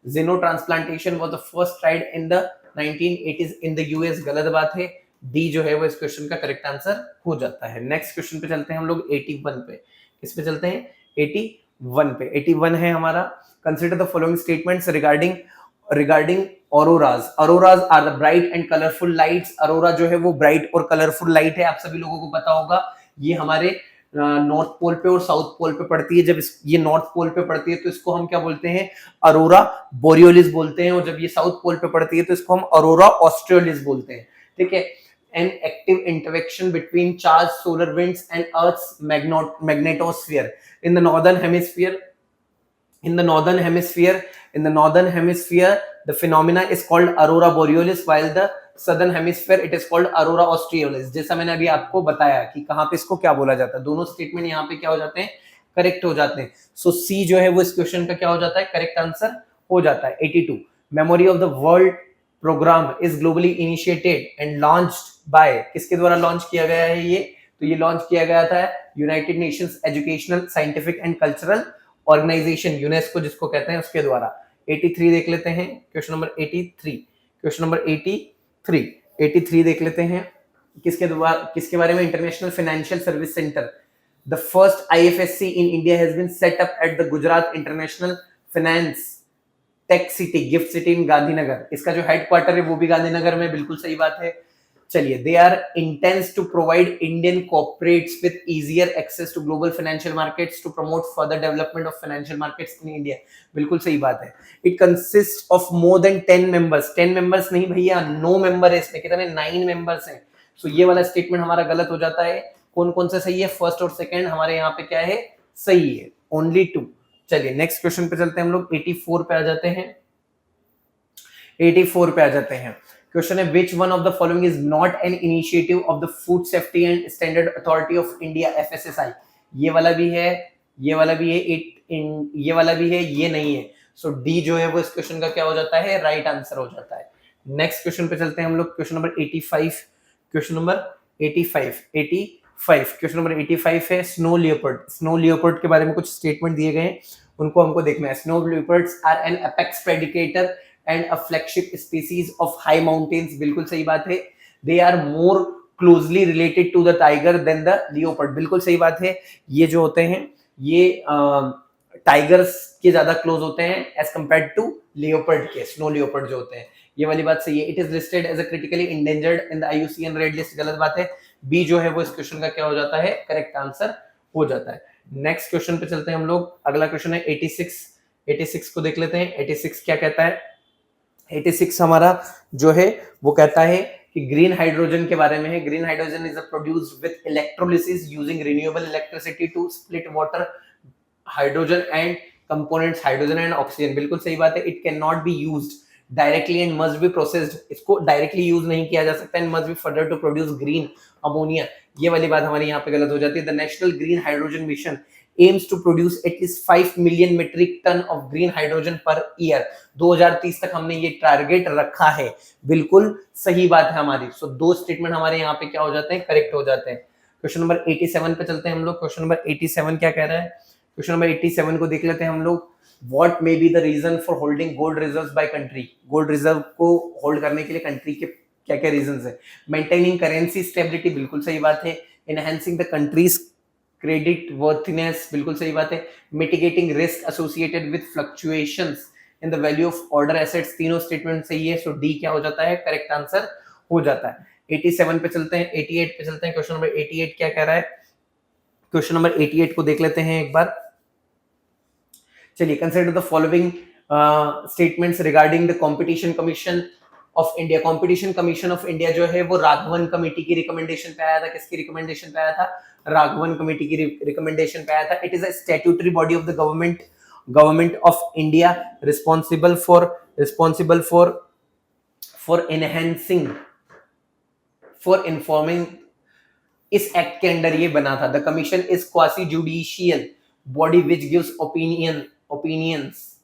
Xenotransplantation was the first tried in the 1980s in the US. गलत बात है. D जो है वो इस क्वेश्चन का करेक्ट आंसर हो जाता है. नेक्स्ट क्वेश्चन पे चलते हैं हम लोग. 81 पे. किस पे चलते हैं, 81 पे. 81 है हमारा. Consider the following statements regarding auroras. Auroras are the bright and colorful lights. Aurora जो है वो bright और colorful light है. आप सभी लोगों को पता होगा. ये हमारे नॉर्थ पोल पे और साउथ पोल पे पड़ती है. जब ये नॉर्थ पोल पे पड़ती है तो इसको हम क्या बोलते हैं, अरोरा बोरियोलिस बोलते हैं. और जब ये साउथ पोल पे पड़ती है तो इसको हम अरोरा ऑस्ट्रियोलिस बोलते हैं. ठीक है. An active interaction between charged solar winds and Earth's magnetosphere in the northern hemisphere. In the northern hemisphere, the phenomena is called aurora borealis, while the southern hemisphere it is called aurora australis. जैसा मैंने अभी आपको बताया कि कहाँ पे इसको क्या बोला जाता है. दोनों स्टेटमेंट यहाँ पे क्या हो जाते हैं, करेक्ट हो जाते हैं. सो सी जो है वो इस क्वेश्चन का क्या हो जाता है, करेक्ट आंसर हो जाता है. 82. Memory of the world program is globally initiated and launched by. किसके द्वारा लॉन्च किया गया है ये, तो ये लॉन्च किया गया था United Nations Educational Scientific and Cultural Organisation, UNESCO जिसको कहते हैं, उसके द्वारा. 83 देख लेते हैं. Question number 83. क्वेश्चन नंबर 83 देख लेते हैं. किसके बारे में, International Financial Service Centre. The first IFSC in India has been set up at the Gujarat International Finance Tech City, GIFT City in Gandhinagar. इसका जो हेडक्वार्टर है वो भी गांधीनगर में. बिल्कुल सही बात है. चलिए, they are intense to provide Indian corporates with easier access to global financial markets to promote further development of financial markets in India. बिल्कुल सही बात है. It consist of more than 10 members. 10 members नहीं भैया, 9 मेंबर है इसमें. कितने, 9 members हैं. सो ये वाला स्टेटमेंट हमारा गलत हो जाता है. कौन कौन से सही है, फर्स्ट और सेकंड हमारे यहाँ पे क्या है, सही है. ओनली 2. चलिए नेक्स्ट क्वेश्चन पे चलते हैं हम लोग. 84 पे आ जाते हैं. 84 पे आ जाते हैं. क्वेश्चन है, which one of the following is not an initiative of the food safety and standard authority of India, FSSI. ये वाला भी है, ये वाला भी है, ये वाला भी है, ये नहीं है. सो डी जो है वो इस क्वेश्चन का क्या हो जाता है, राइट आंसर हो जाता है. नेक्स्ट क्वेश्चन पे चलते हैं हम लोग. Question number 85. Question number 85. Question number 85 है स्नो लियोपर्ड. स्नो लियोपर्ड के बारे में कुछ स्टेटमेंट दिए गए हैं, उनको हमको देखना है. Snow leopards are an apex predicator and a flagship species of high mountains. बिल्कुल सही बात है. They are more closely related to the tiger than the leopard. बिल्कुल सही बात है. ये जो होते हैं ये टाइगर्स के ज्यादा क्लोज होते हैं एज कंपेयर्ड टू लियोपर्ड के. स्नो लियोपर्ड जो होते हैं, ये वाली बात सही है. It is listed as a critically endangered in the IUCN red list. गलत बात है. बी जो है वो इस क्वेश्चन का क्या हो जाता है, करेक्ट आंसर हो जाता है. नेक्स्ट क्वेश्चन पे चलते हैं हम लोग. अगला क्वेश्चन है 86 को देख लेते हैं. 86 क्या कहता है. 86 हमारा जो है वो कहता है कि ग्रीन हाइड्रोजन के बारे में है. Green hydrogen is produced with electrolysis using renewable electricity to split water, hydrogen and components hydrogen and oxygen. बिल्कुल सही बात है. It can not be used directly and must be processed, इसको डायरेक्टली यूज नहीं किया जा सकता, and must be further to produce green ammonia, ये वाली बात हमारी यहाँ पे गलत हो जाती है। The National Green Hydrogen Mission aims to produce at least 5 million metric ton of green hydrogen per year, 2030 तक हमने ये टारगेट रखा है, बिल्कुल सही बात है हमारी। सो दो स्टेटमेंट हमारे यहाँ पे क्या हो जाते हैं, करेक्ट हो जाते हैं। क्वेश्चन नंबर 87 पे चलते हैं हम लोग। क्वेश्चन नंबर 87 क्या कह रहा है, क्वेश्चन नंबर 87 को देख लेते हैं हम लोग। What may be the reason for holding gold reserves by country? Gold reserve को होल्ड करने के लिए कंट्री के क्या क्या रीजंस है? मेंटेनिंग करेंसी स्टेबिलिटी, बिल्कुल सही बात है। एनहांसिंग द कंट्रीज क्रेडिट वर्थनेस, बिल्कुल सही बात है। Mitigating risk associated with fluctuations in the value of order assets, तीनों स्टेटमेंट सही है। सो डी क्या हो जाता है, करेक्ट आंसर हो जाता है। 87 पे चलते हैं, 88 पे चलते हैं। क्वेश्चन नंबर 88 क्या कह रहा है, क्वेश्चन नंबर 88 को देख लेते हैं एक बार। चलिए, consider the following statements regarding the competition commission of India. Competition commission of India जो है वो राघवन कमेटी की रिकमेंडेशन पे आया था। किसकी रिकमेंडेशन पे आया था, राघवन कमेटी की रिकमेंडेशन पे आया था। It is a statutory body of the Government of India responsible for enhancing, for informing, इस एक्ट के अंडर ये बना था। The commission is quasi judicial body which gives opinions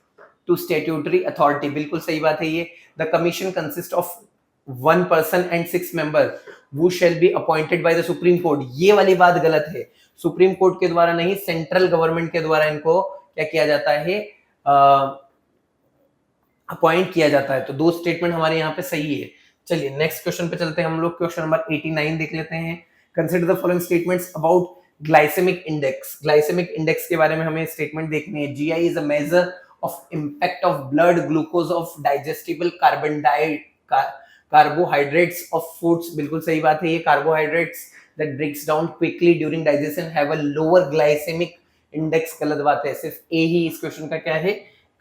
to statutory authority, बिल्कुल सही बात है ये। The commission consist of 1 person and 6 members who shall be appointed by the supreme court, ये वाली बात गलत है। सुप्रीम कोर्ट के द्वारा नहीं, सेंट्रल गवर्नमेंट के द्वारा इनको क्या किया जाता है, अपॉइंट किया जाता है। तो दो स्टेटमेंट हमारे यहाँ पे सही है। चलिए नेक्स्ट क्वेश्चन पे चलते हैं हम लोग। क्वेश्चन नंबर 89 देख लेते हैं। Consider the following statements about glycemic index. Glycemic index के बारे में हमें स्टेटमेंट देखनी है। GI is a measure of impact of blood glucose of digestible carbohydrates of foods, बिल्कुल सही बात है ये। Carbohydrates that breaks down quickly during digestion have a lower glycemic index, गलत बात है। सिर्फ ए ही इस क्वेश्चन का क्या है,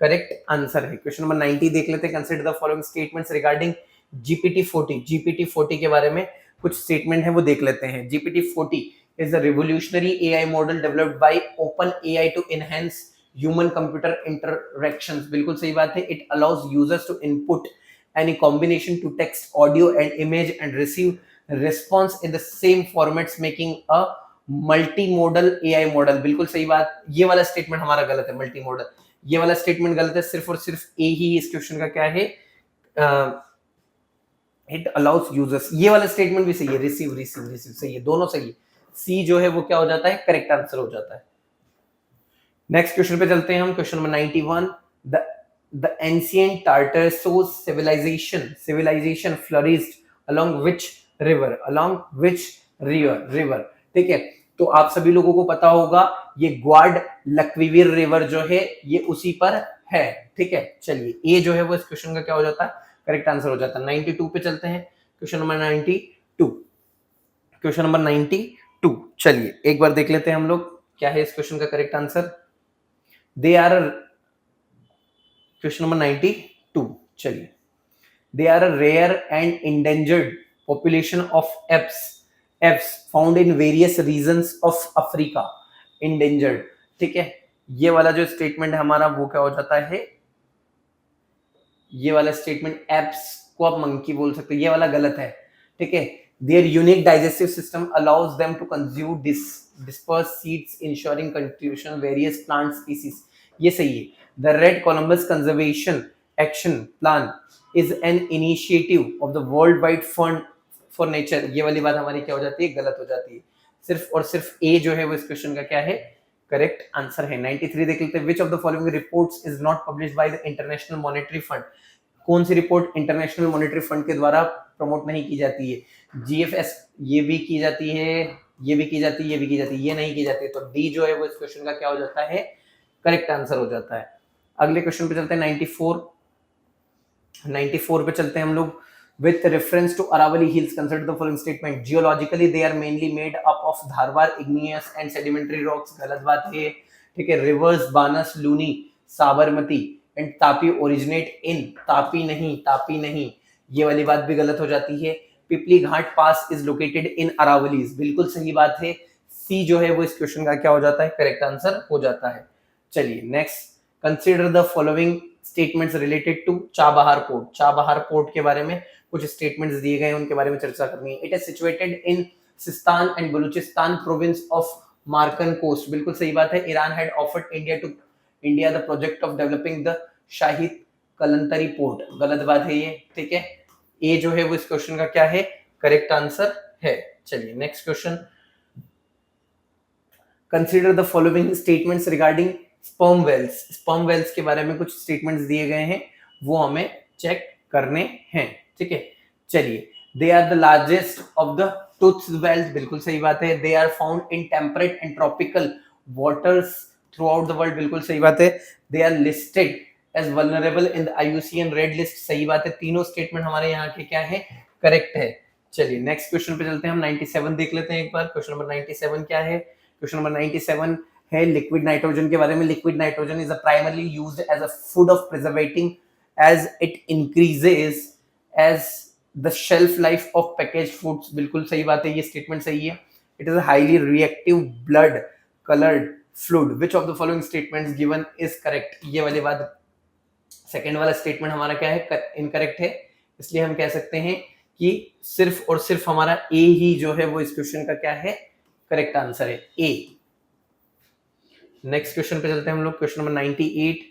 करेक्ट आंसर है। क्वेश्चन नंबर 90 देख लेते हैं। Consider the following statements regarding GPT-40। GPT-40 के बारे में कुछ स्टेटमेंट है वो देख लेते हैं। GPT-40 is a revolutionary AI model developed by OpenAI to enhance human computer interactions, बिल्कुल सही बात है। It allows users to input any combination to text, audio and image and receive response in the same formats, making a multimodal AI model, बिल्कुल सही बात। ये वाला statement हमारा गलत है, मल्टीमोडल, ये वाला स्टेटमेंट गलत है। सिर्फ और सिर्फ ए ही इस क्वेश्चन का क्या है, इट अलाउस यूजर्स, ये वाला स्टेटमेंट भी सही है। रिसीव सही है, दोनों सही है। सी जो है वो क्या हो जाता है, करेक्ट आंसर हो जाता है। नेक्स्ट क्वेश्चन पे चलते हैं हम। Question number 91। The ancient Tartessos civilisation flourished along which river, ठीक है। तो आप सभी लोगों को पता होगा ये ग्वाड लक्विविर रिवर जो है ये उसी पर है, ठीक है। चलिए ए जो है वो इस क्वेश्चन का क्या हो जाता है, करेक्ट आंसर हो जाता है। 92 पे चलते हैं। क्वेश्चन नंबर 92, क्वेश्चन नंबर 92, चलिए एक बार देख लेते हैं हम लोग क्या है इस क्वेश्चन का correct answer. They are, question number 92, चलिए, they are a rare and endangered population of apes found in various regions of Africa, endangered, ठीक है। ये वाला जो स्टेटमेंट है हमारा वो क्या हो जाता है, ये वाला स्टेटमेंट एप्स को आप मंकी बोल सकते हैं, ये वाला गलत है, ठीक है। Their unique digestive system allows them to consume dispersed seeds, ensuring contribution of various plant species. ये सही है। The Red Columbus Conservation Action Plan is an initiative of the Worldwide Fund for Nature. ये वाली बात हमारी क्या हो जाती है, गलत हो जाती है। सिर्फ और सिर्फ ए जो है वो इस क्वेश्चन का क्या है, करेक्ट आंसर है। 93 देख लेते हैं। Which of the following reports is not published by the International Monetary Fund? कौन सी रिपोर्ट इंटरनेशनल मॉनेटरी फंड के द्वारा प्रमोट नहीं की जाती है? जीएफएस ये भी की जाती है, ये भी की जाती है, ये भी की जाती है, ये नहीं की जाती है। तो डी जो है वो इस क्वेश्चन का क्या हो जाता है, करेक्ट आंसर हो जाता है। अगले क्वेश्चन पे चलते हैं। 94 पे चलते हैं हम लोग। With reference to Aravalli hills consider the following statement. Geologically they are mainly made up of Dharwar igneous and sedimentary rocks, गलत बात है, ठीक है। Rivers Banas, Luni, Sabarmati and Tapi originate in, Tapi नहीं, ये वाली बात भी गलत हो जाती है। Pipli Ghat pass is located in Aravallis, बिल्कुल सही बात है। सी जो है वो इस क्वेश्चन का क्या हो जाता है, करेक्ट आंसर हो जाता है। चलिए next, consider the following statements related to Chabahar port. Chabahar port के बारे में कुछ स्टेटमेंट्स दिए गए हैं, उनके बारे में चर्चा करनी है। It is situated in Sistan and Baluchistan province of Makran coast. बिल्कुल सही बात है। Iran had offered India the project of developing the Shahid Kalantari port. गलत बात है ये, ठीक है। ए जो है वो इस क्वेश्चन का क्या है, करेक्ट आंसर है। चलिए next question. Consider the following statements regarding sperm whales. Sperm whales के बारे में कुछ स्टेटमेंट्स दिए गए हैं, वो हमें चेक करने हैं, ठीक है। चलिए, they are the largest of the tooth whales. बिल्कुल सही बात है। They are found in temperate and tropical waters throughout the world. बिल्कुल सही बात है। They are listed as vulnerable in the IUCN red list. सही बात है। तीनों स्टेटमेंट हमारे यहाँ के क्या है, करेक्ट है। चलिए नेक्स्ट क्वेश्चन पे चलते हैं। हम 97 देख लेते हैं एक बार। क्वेश्चन नंबर 97 क्या है? क्वेश्चन नंबर 97 है लिक्विड नाइट्रोजन के बारे में। Liquid nitrogen is primarily used as a food of preserving as it increases as the shelf life of package foods. बिल्कुल सही बात है, ये स्टेटमेंट सही है। It is a highly reactive blood coloured fluid. Which of the following statements given is correct? ये वाली बात, सेकेंड वाला स्टेटमेंट हमारा क्या है, इनकरेक्ट है। इसलिए हम कह सकते हैं कि सिर्फ और सिर्फ हमारा ए ही जो है वो इस क्वेश्चन का क्या है, करेक्ट आंसर है, ए। नेक्स्ट क्वेश्चन पे चलते हैं हम लोग। Question number 98।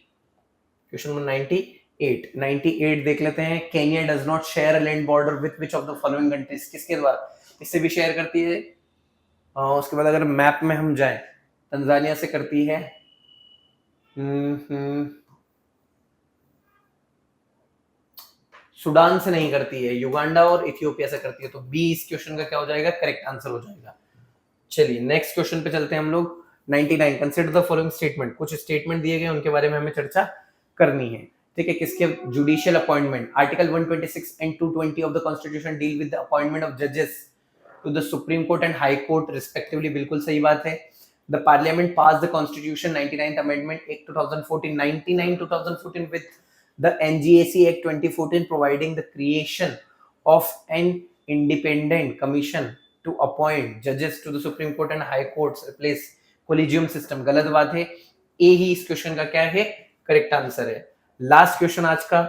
क्वेश्चन नंबर 98 देख लेते हैं। Kenya does not share a land border with which of the following countries. किसके द्वारा? इससे भी शेयर करती है। उसके बाद अगर मैप में हम जाएं, तंजानिया से करती है, सूडान से नहीं करती है, युगांडा और इथियोपिया से करती है। तो बी इस क्वेश्चन का क्या हो जाएगा, करेक्ट आंसर हो जाएगा। चलिए नेक्स्ट क्वेश्चन पे चलते हैं हम लोग। 99 कंसीडर द फॉलोइंग स्टेटमेंट। कुछ स्टेटमेंट दिए गए, उनके बारे में हमें चर्चा करनी है, ठीक है। किसके? Judicial appointment. Article 126 and 220 of the constitution deal with the appointment of जजेस to the supreme court and high court respectively. बिल्कुल सही बात है। The parliament pass the constitution 99th amendment act 2014 with the NGAC Act 2014 providing the creation of an independent commission to appoint judges to the Supreme Court and High Courts, replace collegium system। गलत बात है। ए ही इस question का क्या है, correct answer है। Last question आज का,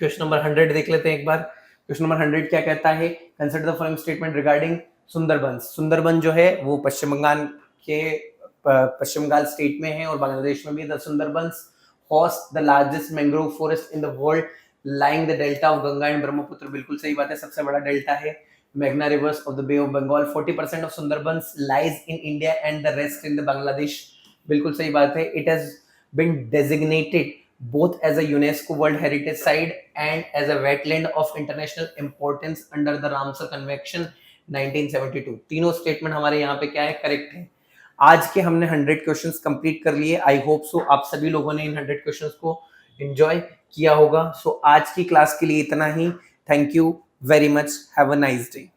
क्वेश्चन नंबर 100 देख लेते हैं एक बार। क्वेश्चन नंबर 100 क्या कहता है? Consider the following statement regarding Sundarban. Sundarban जो है वो पश्चिम बंगाल स्टेट में है और बांग्लादेश में भी। The Sundarbans host the largest mangrove forest in the world lying the delta of Ganga and Brahmaputra। बिल्कुल सही बात है, सबसे बड़ा डेल्टा है Meghna rivers of the Bay of Bengal। 40% of Sundarbans lies in India and the rest in the Bangladesh। बिल्कुल सही बात है। It has been designated both as a UNESCO World Heritage Site and as a wetland of international importance under the Ramsar Convention 1972। तीनों statement हमारे यहाँ पे क्या है, करेक्ट है। आज के हमने 100 क्वेश्चंस कंप्लीट कर लिए। आई होप सो आप सभी लोगों ने इन 100 क्वेश्चंस को एंजॉय किया होगा। सो आज की क्लास के लिए इतना ही। Thank you very much. Have a nice day.